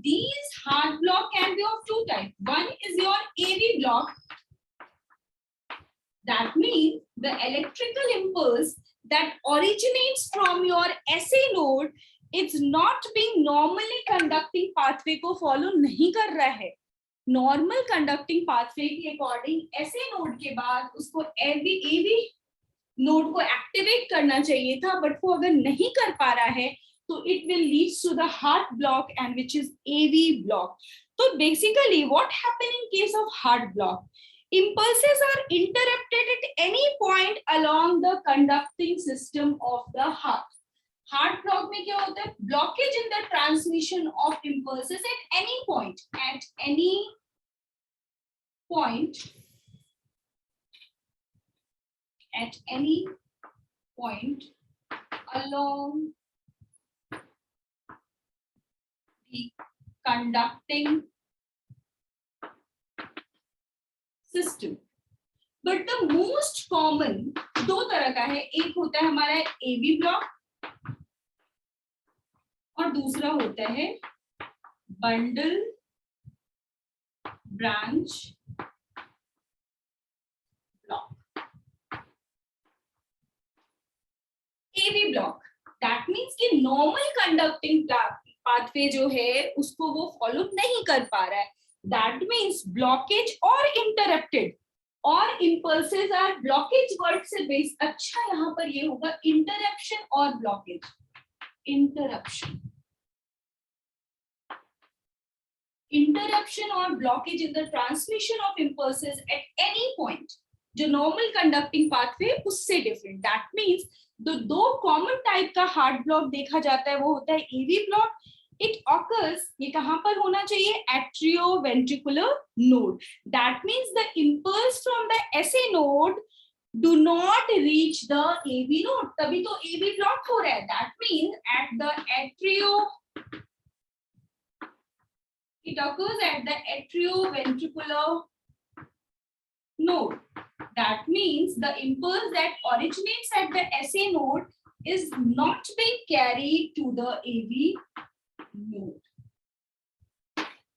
These heart block can be of two types. One is your AV block. That means the electrical impulse that originates from your SA node, it's not being normally conducting pathway को follow नहीं कर रहा है. Normal conducting pathway के according SA node के बाद उसको AV node को activate करना चाहिए था, but वो अगर नहीं कर पा रहा है तो it will lead to the heart block, and which is AV block. So basically what happen in case of heart block? Impulses are interrupted at any point along the conducting system of the heart. Heart block में क्या होता है? Blockage in the transmission of impulses at any point. At any point. At any point along the conducting system. But the most common दो तरह का है, एक होता है हमारा AV block और दूसरा होता है bundle branch block. AV block that means कि normal conducting pathway जो है उसको वो follow नहीं कर पा रहा है. That means blockage or interrupted, or impulses are blockage word से base. अच्छा यहाँ पर ये होगा interruption or blockage. Interruption. Interruption or blockage in the transmission of impulses at any point. जो normal conducting pathway उससे different. That means the दो common type का heart block देखा जाता है वो होता है AV block. It occurs, ये कहाँ पर होना चाहिए? Atrioventricular node. That means the impulse from the SA node do not reach the AV node. तभी तो AV block हो रहा है. That means at the it occurs at the atrioventricular node. That means the impulse that originates at the SA node is not being carried to the AV node.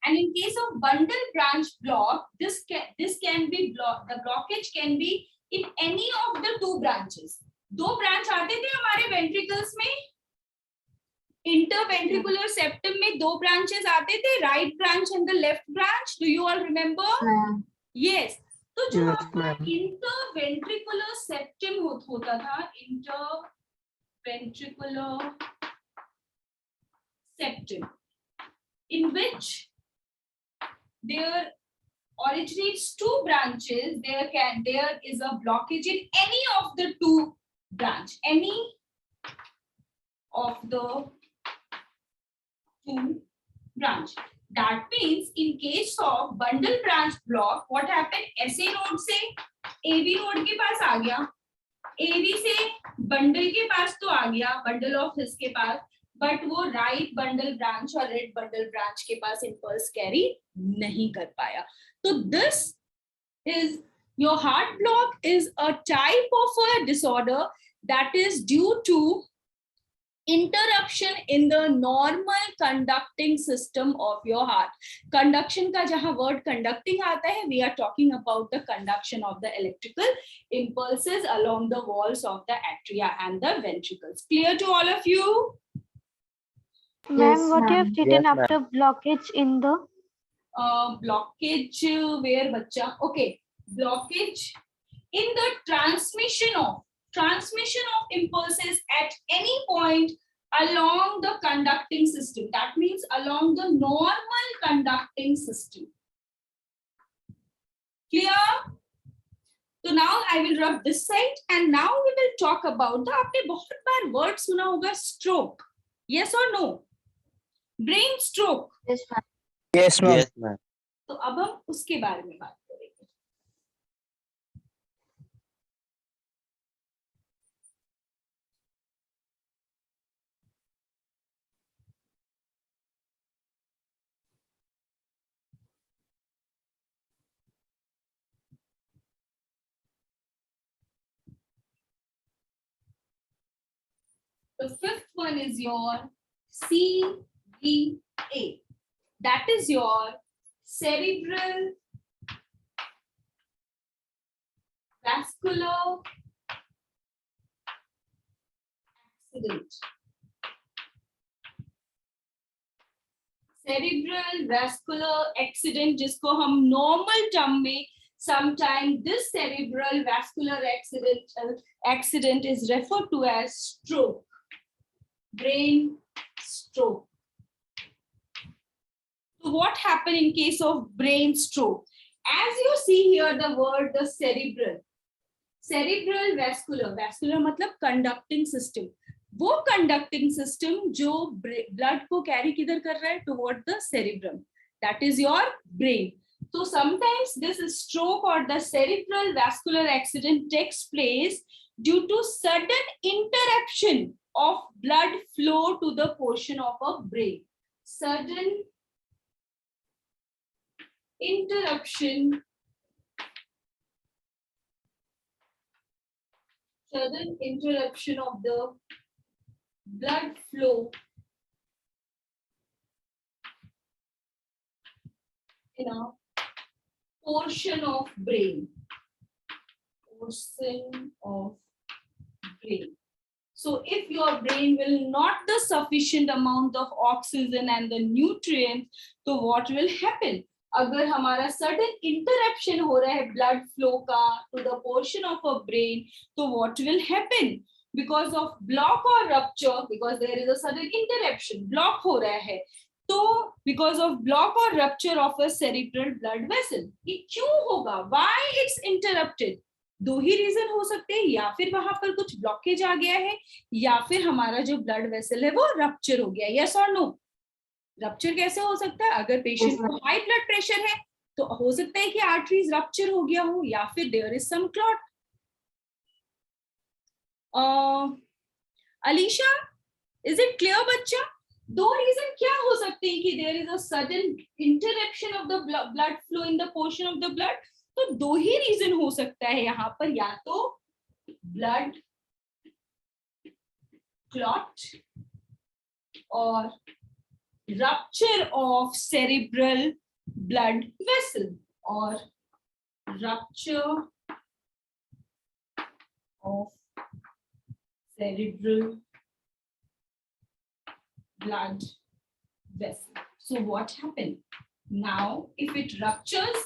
And in case of bundle branch block, this can be block. The blockage can be in any of the two branches. दो branch आते थे हमारे ventricles में, interventricular septum में दो branches आते थे, right branch and the left branch. Do you all remember? Yes. तो जो आपका interventricular septum होता था, interventricular septum, in which there originates two branches, there is a blockage in any of the two branch, any of the two branch. That means in case of bundle branch block, what happened? SA node से AB node के पास आ गया, AB से bundle के पास तो आ गया, bundle of his के पास, but वो right bundle branch और red bundle branch के पास impulse carry नहीं कर पाया. So this is your heart block is a type of a disorder that is due to interruption in the normal conducting system of your heart. Conduction का जहाँ word conducting आता है, we are talking about the conduction of the electrical impulses along the walls of the atria and the ventricles. Clear to all of you? Ma'am, what you have ma'am. written Yes, ma'am. after blockage in the? Blockage where bacha? Okay, blockage in the transmission of impulses at any point along the conducting system. That means along the normal conducting system. Clear? So now I will rub this side and now we will talk about the आपने बहुत बार word सुना होगा stroke. Yes or no? Brain stroke. Yes, ma'am. Yes, ma'am. Yes, ma'am. तो अब हम उसके बारे में बात करेंगे. The fifth one is your CVA. That is your cerebral vascular accident. Cerebral vascular accident जिसको हम normal term में sometime this cerebral vascular accident is referred to as stroke. Brain stroke. So what happened in case of brain stroke? As you see here the word the cerebral vascular मतलब conducting system. वो conducting system जो blood को carry किधर कर रहा है? Toward the cerebrum. That is your brain. So sometimes this stroke or the cerebral vascular accident takes place due to sudden interruption of blood flow to the portion of a brain. Sudden interruption of the blood flow in a portion of brain. So if your brain will not the sufficient amount of oxygen and the nutrients, so what will happen? अगर हमारा sudden interruption हो रहा है blood flow का to the portion of a brain, so what will happen? Because of block or rupture, because there is a sudden interruption, block हो रहा है, तो because of block or rupture of a cerebral blood vessel, ये क्यों होगा? Why it's interrupted? दो ही reason हो सकते हैं, या फिर वहां पर कुछ ब्लॉकेज आ गया है, या फिर हमारा जो ब्लड वेसल है वो रप्चर हो गया. यस और नो? रप्चर कैसे हो सकता है? अगर पेशेंट को हाई ब्लड प्रेशर है तो हो सकता है कि आर्टरीज रप्चर हो गया हो, या फिर there is some clot. Alisha, is it clear बच्चा? दो रीजन क्या हो सकते हैं कि there is a sudden interruption of the blood flow in the portion of the blood. तो दो ही रीजन हो सकता है यहाँ पर, या तो ब्लड क्लॉट और rupture of cerebral blood vessel or rupture of cerebral blood vessel. So what happened? Now if it ruptures,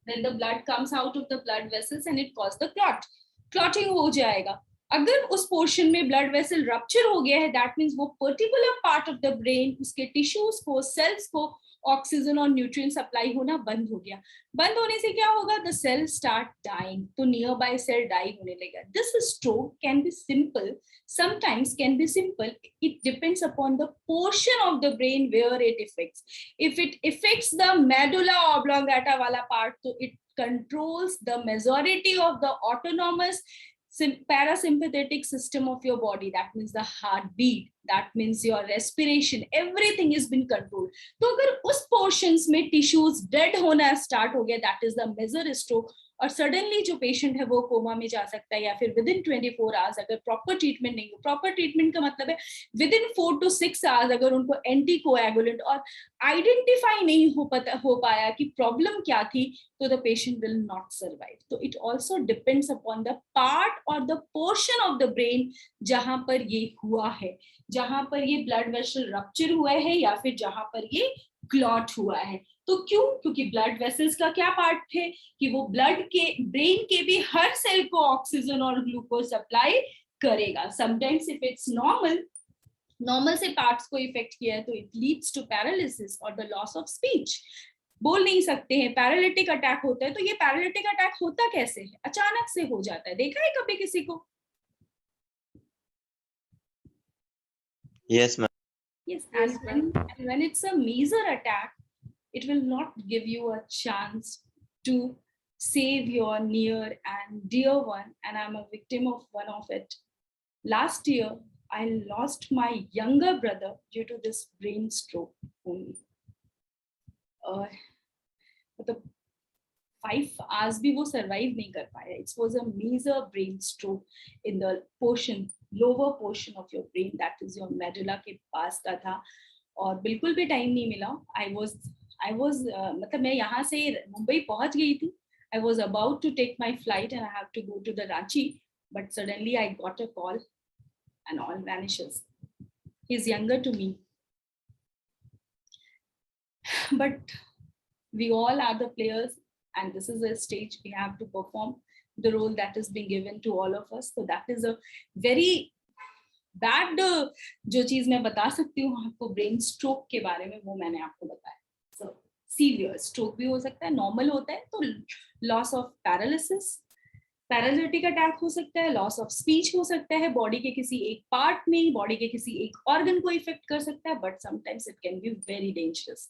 then the blood comes out of the blood vessels and it causes the clot. Clotting हो जाएगा. अगर उस portion में blood vessel rupture हो गया है, that means वो particular part of the brain, उसके टिश्यूज को, सेल्स को ऑक्सीजन और न्यूट्रिएंट सप्लाई होना बंद हो गया. बंद होने से क्या होगा? The cell start dying. तो नियर बाय सेल डाई होने लगेगा. This stroke can be simple, sometimes can be simple. It depends upon the portion of the brain where it affects. If it affects the medulla oblongata wala part, so it controls the majority of the autonomous parasympathetic system of your body. That means the heartbeat, that means your respiration, everything is been controlled. तो अगर उस portions में tissues dead होना start हो गया, that is the major stroke. और suddenly जो patient है वो कोमा में जा सकता है, या फिर विद इन 24 आवर्स अगर प्रॉपर ट्रीटमेंट नहीं हो. प्रॉपर ट्रीटमेंट का मतलब है विद इन 4 to 6 आवर्स अगर उनको एंटी कोएगुलेंट और आइडेंटिफाई नहीं हो पाया कि प्रॉब्लम क्या थी, तो the patient will not survive. तो it also depends upon the part और the portion of the brain जहां पर ये हुआ है, जहां पर ये ब्लड वेसल रप्चर हुआ है, या फिर जहां पर ये क्लॉट हुआ है. तो क्यों? क्योंकि ब्लड वेसल्स का क्या पार्ट है कि वो ब्लड के, ब्रेन के भी हर सेल को ऑक्सीजन और ग्लूकोज सप्लाई करेगा. समटाइम्स इफ इट्स नॉर्मल से पार्ट्स को इफेक्ट किया है, तो इट लीड्स टू पैरालिसिस और द लॉस ऑफ स्पीच. बोल नहीं सकते हैं, पैरालिटिक अटैक होता है. तो ये पैरालिटिक अटैक होता कैसे है? अचानक से हो जाता है. देखा है कभी किसी को? Yes, ma'am. Yes, and when it's a major attack, it will not give you a chance to save your near and dear one. And I'm a victim of one of it. Last year, I lost my younger brother due to this brain stroke only. मतलब 5 hours भी वो survive नहीं कर पाया. It was a major brain stroke in the portion, lower portion of your brain, that is your medulla के पास का था. और बिल्कुल भी टाइम नहीं मिला. I was मतलब मैं यहाँ से मुंबई पहुँच गई थी. I was about to take my flight and I have to go to the Ranchi, but suddenly I got a call and all vanishes. He's younger to me, but we all are the players, and this is a stage we have to perform the role that is being given to all of us. So that is a very bad जो चीज मैं बता सकती हूँ आपको brain stroke के बारे में, वो मैंने आपको बताया. So सीवियर स्ट्रोक भी हो सकता है, नॉर्मल होता है तो loss of paralysis, paralytic attack हो सकता है, लॉस ऑफ स्पीच हो सकता है, बॉडी के किसी एक पार्ट में, बॉडी के किसी एक ऑर्गन को इफेक्ट कर सकता है, but sometimes it can be very dangerous.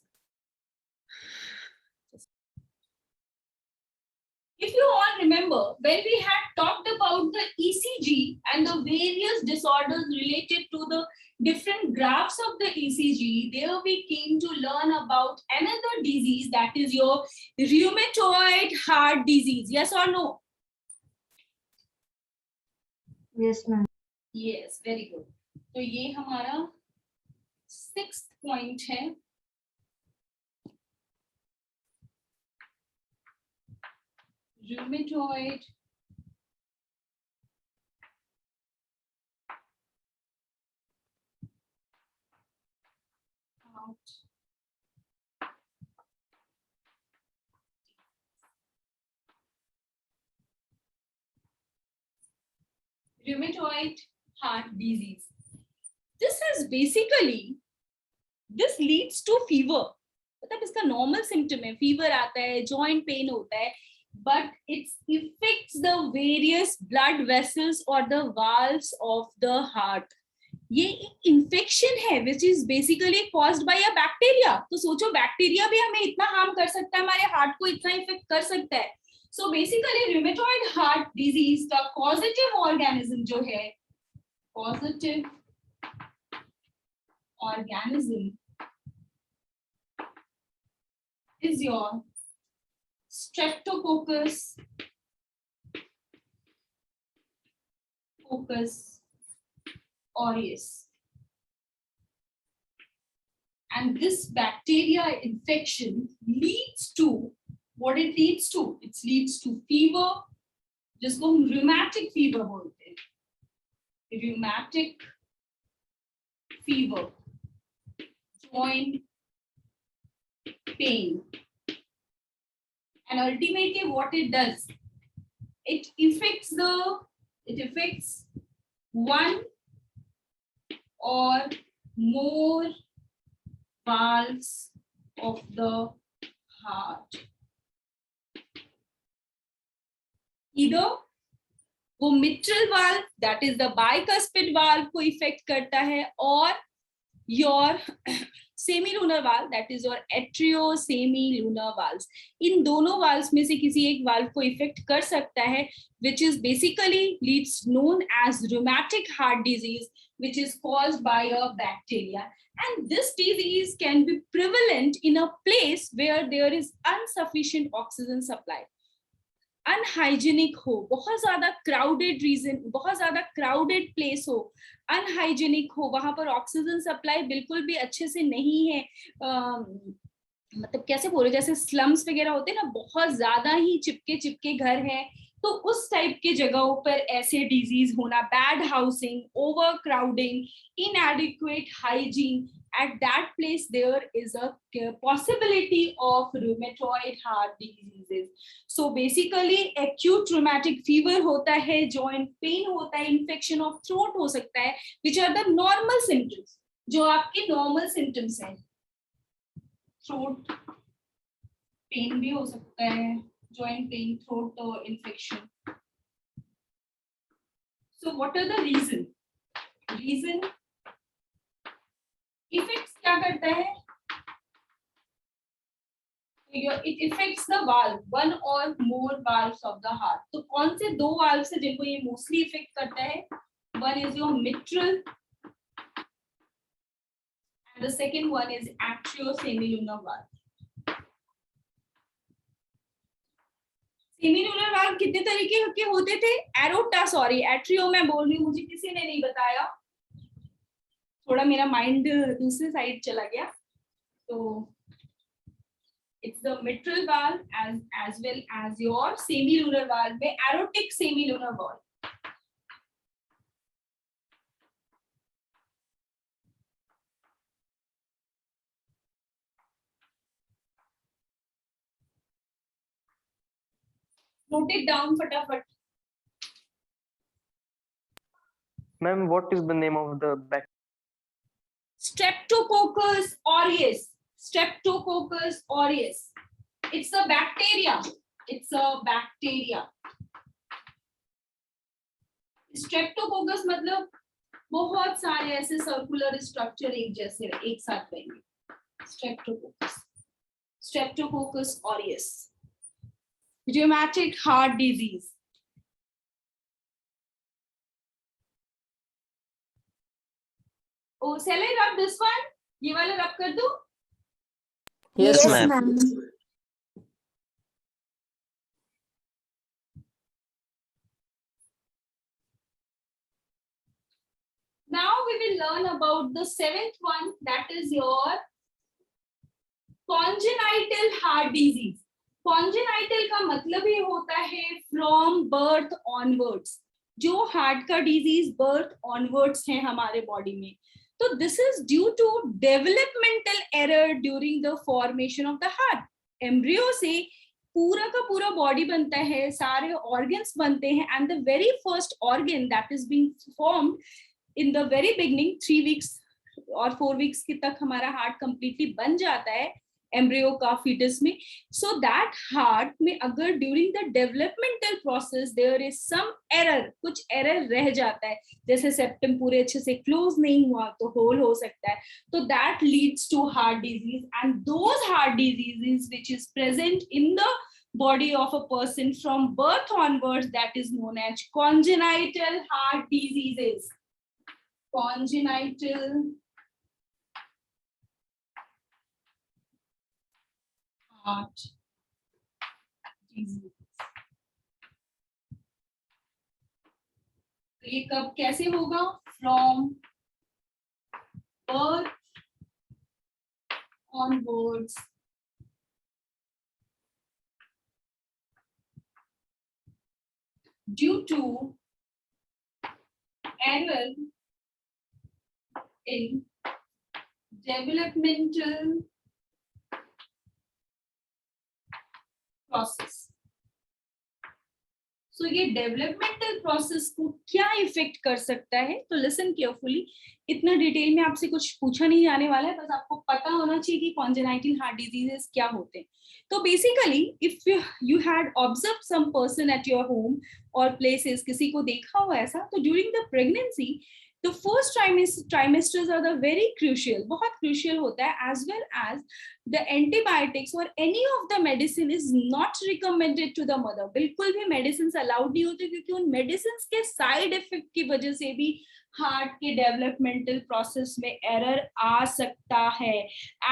If you all remember, when we had talked about the ECG and the various disorders related to the different graphs of the ECG, there we came to learn about another disease, that is your rheumatoid heart disease. Yes or no? Yes, ma'am. Yes, very good. तो ये हमारा 6th point है. Rheumatoid heart rheumatoid heart disease. This is basically, this leads to fever. मतलब इसका normal symptom है, fever आता है, joint pain होता है, but it affects the various blood vessels or the valves of the heart. ये एक इन्फेक्शन है which is basically caused by a bacteria. तो सोचो बैक्टीरिया भी हमें इतना हार्म कर सकता है, हमारे हार्ट को इतना इफेक्ट कर सकता है. So basically rheumatoid heart disease का causative organism जो है, causative organism is your Streptococcus aureus. And this bacteria infection leads to, what it leads to? It leads to fever, जिसको हम rheumatic fever बोलते हैं. Rheumatic fever, joint pain. And ultimately what it does, it affects one or more valves of the heart. Either वो mitral valve, that is the bicuspid valve को effect करता है, और your semilunar valve, that is your atriosemilunar valves. इन दोनों valves में से किसी एक valve को इफेक्ट कर सकता है, which is basically leads known as rheumatic heart disease, which is caused by a bacteria. And this disease can be prevalent in a place where there is insufficient oxygen supply. Unhygienic हो, बहुत ज्यादा crowded reason, बहुत ज्यादा crowded place हो, unhygienic हो, वहां पर oxygen supply बिल्कुल भी अच्छे से नहीं है, मतलब कैसे बोलो, जैसे स्लम्स वगैरह होते हैं ना, बहुत ज्यादा ही चिपके चिपके घर हैं, तो उस टाइप के जगहों पर ऐसे डिजीज होना, bad housing, over crowding, इनएडिक्वेट hygiene, at that place there is a possibility of rheumatoid heart diseases. So basically acute rheumatic fever होता है, joint pain होता है, infection of throat हो सकता है, which are the normal symptoms, जो आपके normal symptoms हैं. Throat pain भी हो सकता है, joint pain, throat infection. So what are the reason effects क्या करता है? It affects the valve, one or more valves of the heart. तो कौन से दो valves है जिनको ये मोस्टली इफेक्ट करता है? One is your mitral and the second one is atriosemilunar valve. Semilunar valve कितने तरीके के होते थे? एरोटा, सॉरी एट्रियो मैं बोल रही हूँ, मुझे किसी ने नहीं बताया, थोड़ा मेरा माइंड दूसरी साइड चला गया. तो it's the mitral valve as well as your semilunar valve में aortic semilunar valve. Note it down फटाफट. Ma'am, what is the name of the bacteria? Streptococcus aureus. Streptococcus aureus. It's a bacteria. It's a bacteria. Streptococcus मतलब बहुत सारे ऐसे circular structure एक जैसे एक साथ रहेंगे. Streptococcus. Streptococcus aureus. Rheumatic heart disease. Oh, shall I rub this one? ये वाला रब कर दूं? Yes, ma'am. Now we will learn about the seventh one, that is your congenital heart disease. Congenital का मतलब ये होता है from birth onwards. जो हार्ट का डिजीज बर्थ ऑनवर्ड्स है हमारे बॉडी में, तो this is due to developmental error during the formation of the heart. Embryo से पूरा का पूरा बॉडी बनता है, सारे ऑर्गन्स बनते हैं, and the very first organ that is being formed in the very beginning 3 weeks और 4 वीक्स की तक हमारा हार्ट कंप्लीटली बन जाता है एम्ब्रियो का फीटस में. सो दैट हार्ट में अगर during the developmental process there is some error, कुछ एरर रह जाता है, जैसे सेप्टम पूरे अच्छे से क्लोज नहीं हुआ तो होल हो सकता है, तो that leads to heart disease. And those heart diseases which is present in the body of a person from birth onwards, that is known as congenital heart diseases. Congenital heart disease. तो ये कब कैसे होगा? From birth onwards due to error in developmental process. सो ये developmental process को क्या effect कर सकता है, तो लिसन केयरफुली. इतना डिटेल में आपसे कुछ पूछा नहीं जाने वाला है, बस आपको पता होना चाहिए कि कॉन्जेनाइटल हार्ट डिजीजेस क्या होते हैं. तो बेसिकली if you had observe some person at your home और प्लेसेस, किसी को देखा हो ऐसा, तो during the pregnancy the first trimesters are the very crucial, बहुत crucial होता है, as well as the antibiotics or any of the medicine is not recommended to the mother. बिल्कुल भी medicines allowed नहीं होते, क्योंकि उन medicines के side effect की वजह से भी हार्ट के डेवलपमेंटल प्रोसेस में एरर आ सकता है,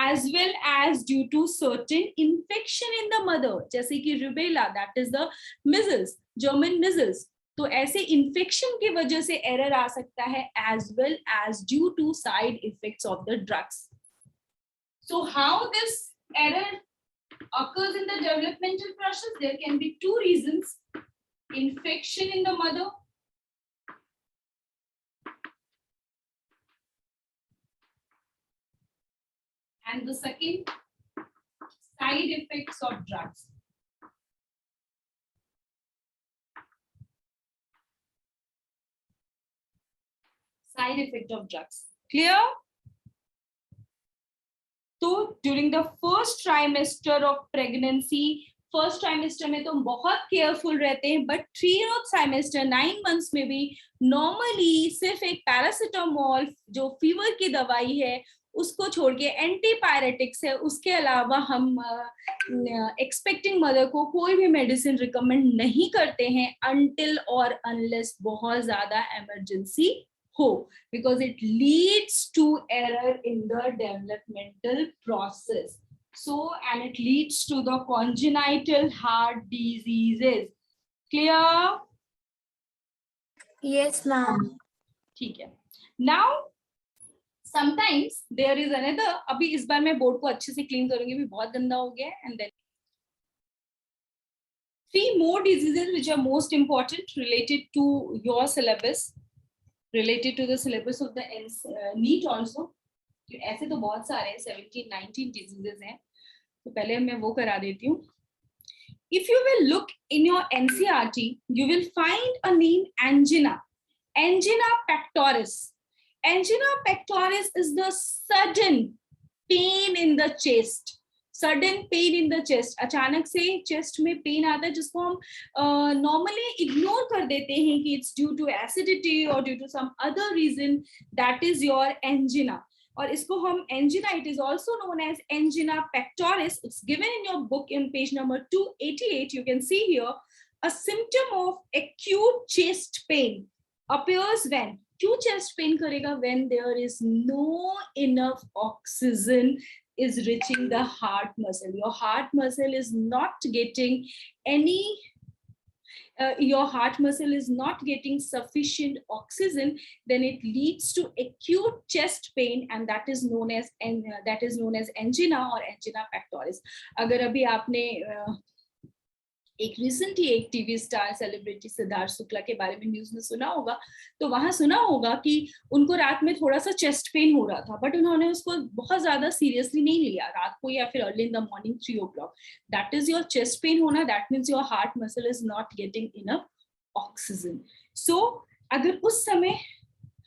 as well as due to certain infection in the mother, जैसे कि rubella, that is the measles, German measles. तो ऐसे इन्फेक्शन की वजह से एरर आ सकता है, as well as due to side effects of the drugs. So how this error occurs in the developmental process? There can be two reasons: infection in the mother and the second, side effects of drugs. Side effect of drugs. Clear? तो during the first trimester of pregnancy, first trimester में तो बहुत careful रहते हैं, but 3 trimester 9 months में भी normally सिर्फ एक पैरासिटामोल जो फीवर की दवाई है उसको छोड़ के एंटीपायरेटिक्स है, उसके अलावा हम एक्सपेक्टिंग मदर को कोई भी मेडिसिन रिकमेंड नहीं करते हैं अनटिल और अनलेस बहुत ज्यादा इमरजेंसी हो, because it leads to error in the developmental process. So, and it leads to the congenital heart diseases. Clear? Yes, ma'am. ठीक है. Now, sometimes there is another. अभी इस बार मैं बोर्ड को अच्छे से क्लीन करूंगी, भी बहुत गंदा हो गया है. And then 3 more diseases which are most important related to your syllabus. Related to the syllabus of the NEET also. ऐसे तो बहुत सारे 17-19 diseases हैं, तो पहले मैं वो करा देती हूँ. If you will look in your NCERT, you will find a name angina, angina pectoris. Angina pectoris is the sudden pain in the chest. Sudden pain in the chest, अचानक से चेस्ट में पेन आता है जिसको हम normally ignore कर देते हैं कि इट्स ड्यू टू एसिडिटी और due to some other reason, that is your angina. और इसको हम angina, it is also known as angina pectoris. It's given in your book in page number 288. You can see here a symptom of acute chest pain appears when, क्यों chest pain करेगा? when there is no enough oxygen is reaching the heart muscle. Your heart muscle is not getting any your heart muscle is not getting sufficient oxygen, then it leads to acute chest pain, and that is known as angina or angina pectoris. अगर अभी आपने एक recently एक TV star celebrity Siddharth Shukla के बारे में news में सुना होगा, तो वहां सुना होगा कि उनको रात में थोड़ा सा चेस्ट पेन हो रहा था, बट उन्होंने उसको बहुत ज्यादा सीरियसली नहीं लिया रात को या फिर early in the morning 3 o'clock. That is your chest pain होना, that means your heart muscle is not getting enough oxygen. So अगर उस समय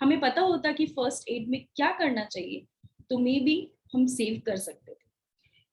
हमें पता होता कि फर्स्ट एड में क्या करना चाहिए, तो मे बी हम सेव कर सकते थे.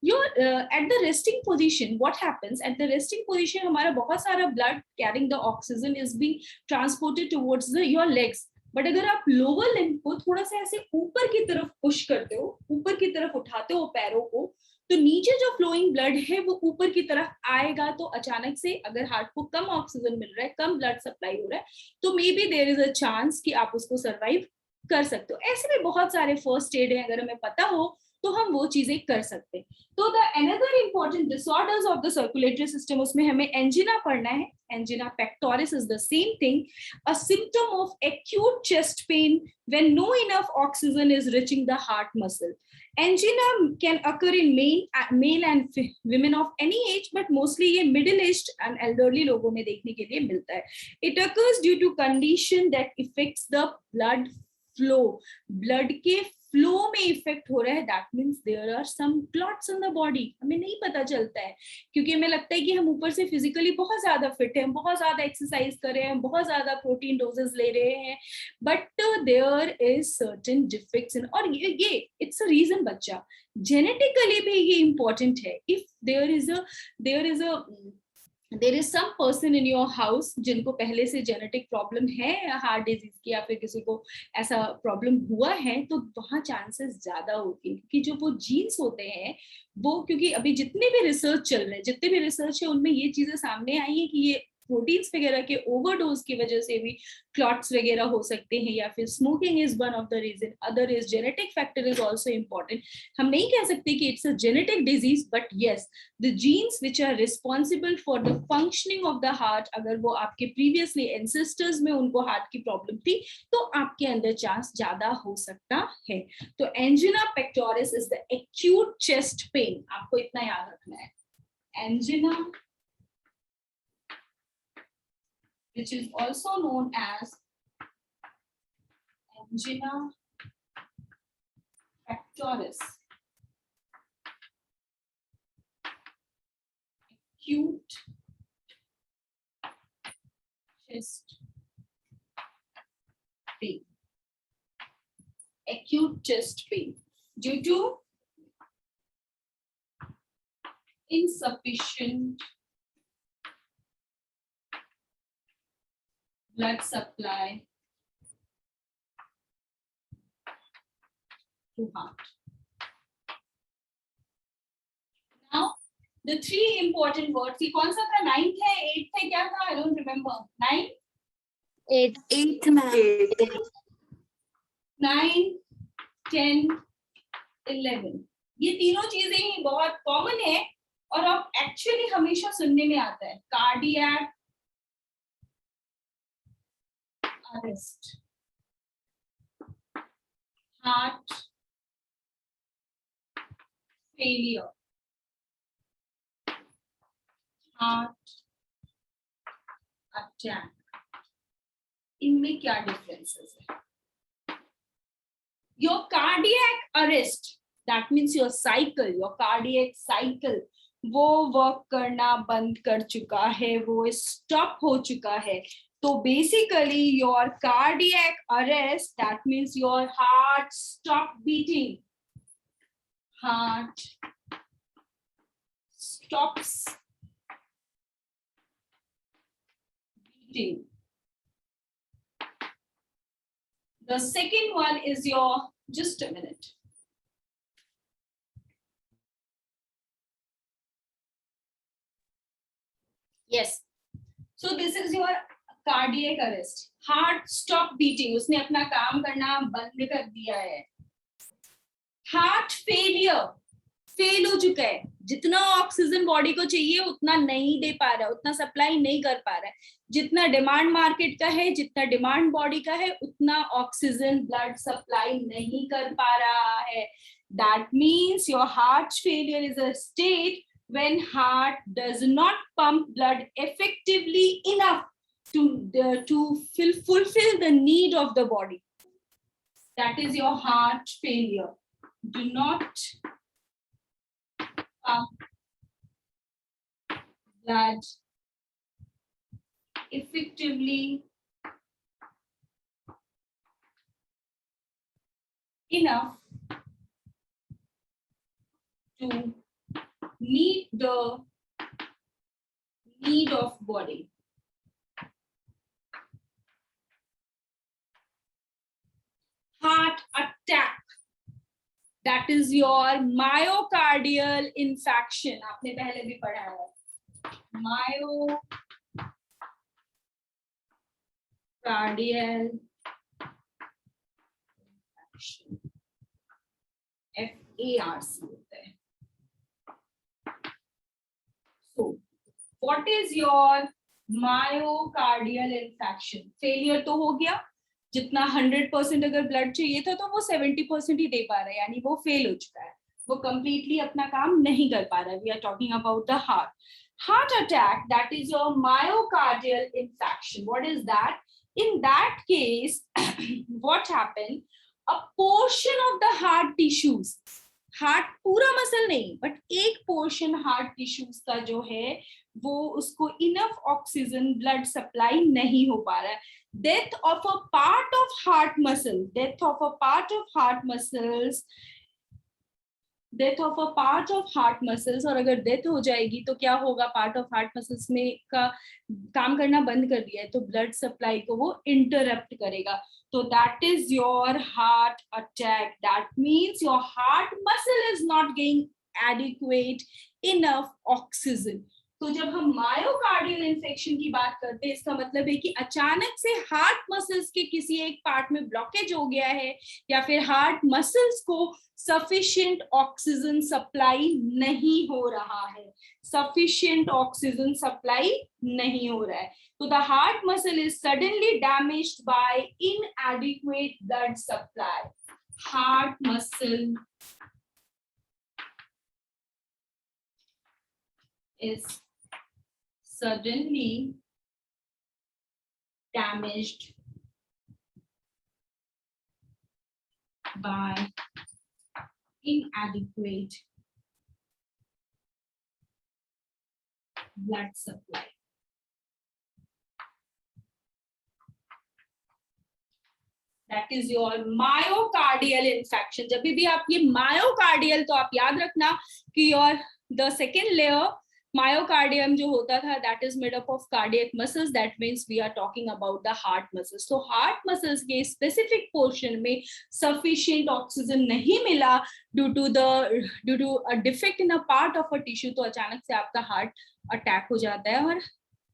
At the resting position, what happens at the resting position? हमारा बहुत सारा blood carrying the oxygen is being transported towards your legs. But अगर आप lower limb को थोड़ा सा ऐसे ऊपर की तरफ push करते हो, ऊपर की तरफ उठाते हो पैरों को, तो नीचे जो flowing blood है वो ऊपर की तरफ आएगा. तो अचानक से अगर हार्ट को कम ऑक्सीजन मिल रहा है, कम ब्लड सप्लाई हो रहा है, तो may be there is a chance कि आप उसको सर्वाइव कर सकते हो. ऐसे भी बहुत सारे फर्स्ट एड है, अगर हमें पता हो तो हम वो चीजें कर सकते हैं. तो the another important disorders of the circulatory system, उसमें हमें एंजिना पढ़ना है. Angina pectoris is the same thing, a symptom of acute chest pain when no enough oxygen is reaching the heart muscle. Angina can occur in male and women of any age, but mostly ये middle aged and elderly लोगों में देखने के लिए मिलता है. It occurs due to condition that affects the blood flow. Blood के flow में इफेक्ट हो रहा है, that means there are some clots in the body. हमें नहीं पता चलता है क्योंकि हमें लगता है कि हम ऊपर से फिजिकली बहुत ज्यादा फिट हैं, बहुत ज्यादा एक्सरसाइज कर रहे हैं, बहुत ज्यादा प्रोटीन डोजेस ले रहे हैं, but there is certain defects in. और ये इट्स अ रीजन बच्चा, जेनेटिकली भी ये इंपॉर्टेंट है. If there is some person in your house जिनको पहले से जेनेटिक प्रॉब्लम है हार्ट डिजीज की, या फिर किसी को ऐसा प्रॉब्लम हुआ है, तो वहाँ चांसेस ज्यादा होती है क्योंकि जो वो जीन्स होते हैं वो, क्योंकि अभी जितने भी रिसर्च चल रहे हैं, जितने भी रिसर्च है उनमें ये चीजें सामने आई है कि ये प्रोटीन्स वगैरह के ओवरडोज की वजह से भी क्लॉट्स वगैरह हो सकते हैं, या फिर smoking is one of the reason. Other is genetic factor is also important. हम नहीं कह सकते कि it's a genetic disease, but yes the genes which are responsible for the functioning of the heart, अगर वो आपके प्रीवियसली एंसेस्टर्स में उनको हार्ट की प्रॉब्लम थी तो आपके अंदर चांस ज्यादा हो सकता है. तो angina pectoris is the acute chest pen. आपको इतना याद रखना है. Angina, which is also known as angina pectoris, acute chest pain, acute chest pain due to insufficient blood supply to heart. Now, the three important words. ये कौन सा था? 9th है, 8th है, क्या था? I don't remember. 9, 8th में 9, 10, 11. ये तीनों चीजें ही बहुत कॉमन है और अब एक्चुअली हमेशा सुनने में आता है. Cardiac arrest, heart failure, heart attack. इनमें क्या डिफरेंसेस है? Your cardiac arrest, that means your cycle, your cardiac cycle, वो वर्क करना बंद कर चुका है, वो स्टॉप हो चुका है. तो basically your cardiac arrest, that means your heart stop beating. Heart stops beating. The second one is your, just a minute. Yes. So this is your cardiac arrest. Heart stop beating, उसने अपना काम करना बंद कर दिया है. Heart failure, fail हो चुका है. जितना ऑक्सीजन बॉडी को चाहिए उतना नहीं दे पा रहा है, उतना सप्लाई नहीं कर पा रहा है. जितना डिमांड मार्केट का है, जितना डिमांड बॉडी का है, उतना ऑक्सीजन ब्लड सप्लाई नहीं कर पा रहा है. That means your heart failure is a state when heart does not pump blood effectively enough to fulfill the need of the body. That is your heart failure. Do not pump blood effectively enough to meet the need of body. Heart attack, that is your myocardial infarction. आपने पहले भी पढ़ा है. Myocardial infarction, FARC होता है. So, what is your myocardial infarction? Failure तो हो गया. जितना 100% अगर ब्लड चाहिए था तो वो 70% ही दे पा रहा है, यानी वो फेल हो चुका है, वो कंप्लीटली अपना काम नहीं कर पा रहा है. We are talking about the heart. Heart attack, that is your myocardial infarction. What is that? In that case, what happened? a portion of the heart tissues, heart पूरा मसल नहीं बट एक पोर्शन हार्ट टिश्यूज का जो है वो उसको enough oxygen blood supply नहीं हो पा रहा है. Death of a part of heart muscle, death of a part of heart muscles, death of a part of heart muscles. और अगर डेथ हो जाएगी तो क्या होगा, पार्ट ऑफ हार्ट मसल्स में का काम करना बंद कर दिया है तो ब्लड सप्लाई को वो इंटरप्ट करेगा. So that is your heart attack. That means your heart muscle is not getting adequate enough oxygen. तो जब हम मायोकार्डियल इन्फेक्शन की बात करते हैं इसका मतलब है कि अचानक से हार्ट मसल्स के किसी एक पार्ट में ब्लॉकेज हो गया है या फिर हार्ट मसल्स को सफिशिएंट ऑक्सीजन सप्लाई नहीं हो रहा है, सफिशिएंट ऑक्सीजन सप्लाई नहीं हो रहा है. So the heart muscle is suddenly damaged by inadequate blood supply. Heart muscle is suddenly damaged by inadequate blood supply. That is your myocardial infection. जब भी आप ये myocardial तो आप याद रखना कि your the second layer myocardium जो होता था that is made up of cardiac muscles. That means we are talking about the heart muscles. So heart muscles के specific portion में sufficient oxygen नहीं मिला due to a defect in a part of a tissue, तो अचानक से आपका heart attack हो जाता है और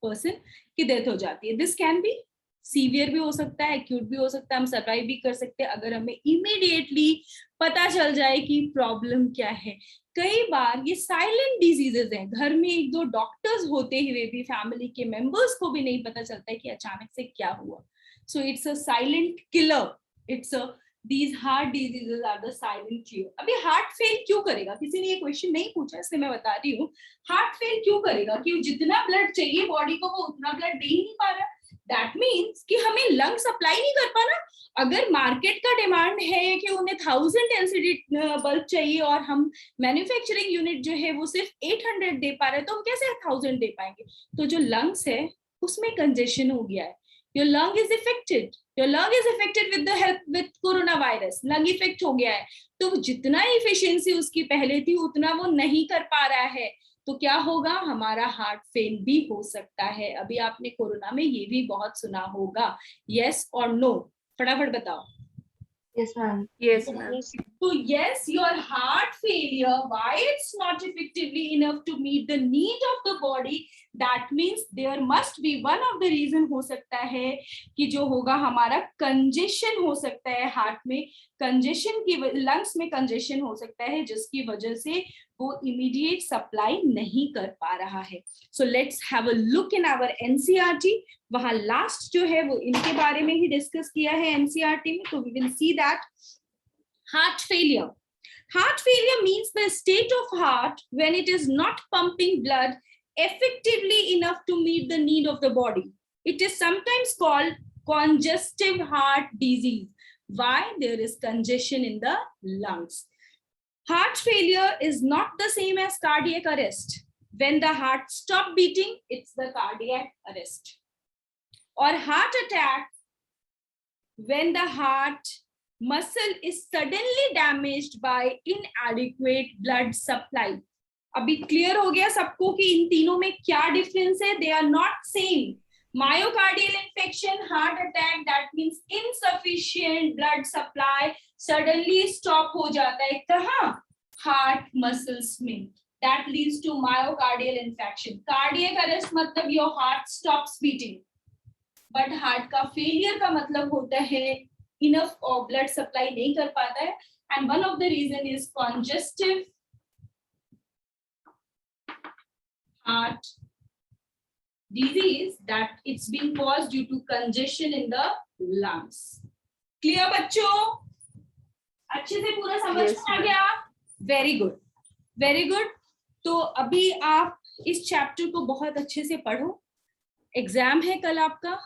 person की death हो जाती है. This can be सीवियर भी हो सकता है, एक्यूट भी हो सकता है, हम सर्वाइव भी कर सकते हैं अगर हमें इमीडिएटली पता चल जाए कि प्रॉब्लम क्या है. कई बार ये साइलेंट डिजीजेस हैं, घर में एक दो डॉक्टर्स होते हुए भी फैमिली के मेंबर्स को भी नहीं पता चलता है कि अचानक से क्या हुआ. So it's a silent killer. It's a these heart diseases are the silent killer. अभी हार्ट फेल क्यों करेगा, किसी ने ये क्वेश्चन नहीं पूछा इसलिए मैं बता रही हूँ. हार्ट फेल क्यों करेगा कि जितना ब्लड चाहिए बॉडी को वो उतना ब्लड दे ही नहीं पा रहा. That means कि हमें लंग सप्लाई नहीं कर पाना. अगर मार्केट का डिमांड है कि उन्हें 1000 एलसीडी बल्ब चाहिए और हम मैन्युफैक्चरिंग यूनिट जो है वो सिर्फ 800 दे पा रहे हैं तो हम कैसे 1000 दे पाएंगे. तो जो लंग्स है उसमें कंजेशन हो गया है. Your lung is affected. Your lung is affected with the help with coronavirus. Lung effect हो गया है तो जितना इफिशिएंसी उसकी पहले थी उतना वो नहीं कर पा रहा है. तो क्या होगा, हमारा हार्ट फेल भी हो सकता है. अभी आपने कोरोना में ये भी बहुत सुना होगा. यस और नो, फटाफट बताओ. Yes, ma'am. Yes, ma'am. So yes, your heart failure, why it's not effectively enough to meet the need of the body, that means there must be one of the reason हो सकता है कि जो होगा हमारा congestion हो सकता है हार्ट में. कंजेशन की लंग्स में कंजेशन हो सकता है जिसकी वजह से वो इमीडिएट सप्लाई नहीं कर पा रहा है. So let's have a look in our NCERT. वहां लास्ट जो है वो इनके बारे में ही डिस्कस किया है एनसीईआरटी में. तो we will see that heart failure. Heart failure means the state of heart when it is not pumping blood effectively enough to meet the need of the body. It is sometimes called congestive heart disease. Why? There is congestion in the lungs. Heart failure is not the same as cardiac arrest. When the heart stops beating, it's the cardiac arrest. Or heart attack, when the heart muscle is suddenly damaged by inadequate blood supply. अभी clear हो गया सबको कि इन तीनों में क्या difference है. They are not same. Myocardial infection, heart attack, that means insufficient blood supply suddenly stop हो जाता है कहाँ, हार्ट मसल्स में. That leads to myocardial infection. Cardiac arrest मतलब your heart stops beating, but heart का failure का मतलब होता है enough blood supply नहीं कर पाता है. And one of the reason is congestive heart disease, that it's being caused due to congestion in the lungs. Clear बच्चों? अच्छे से पूरा समझ में आ गया? Very good, very good. तो अभी आप इस चैप्टर को बहुत अच्छे से पढ़ो. एग्जाम है कल आपका.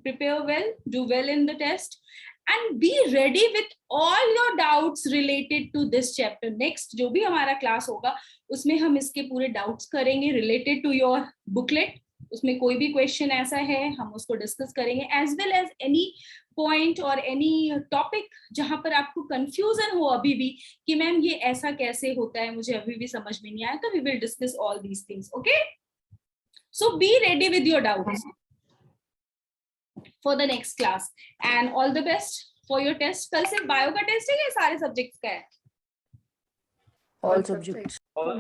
Prepare well, do well in the test, and be ready with all your doubts related to this chapter. Next जो भी हमारा क्लास होगा उसमें हम इसके पूरे डाउट्स करेंगे related to your booklet. उसमें कोई भी क्वेश्चन ऐसा है हम उसको डिस्कस करेंगे, as well as any point or any topic जहां पर आपको कंफ्यूजन हो अभी भी कि मैम ये ऐसा कैसे होता है, मुझे अभी भी समझ में नहीं आया, तो we will discuss all these things. Okay, so be ready with your doubts for the next class and all the best for your test. कल सिर्फ बायो का टेस्ट है या सारे सब्जेक्ट्स का है? All subjects. all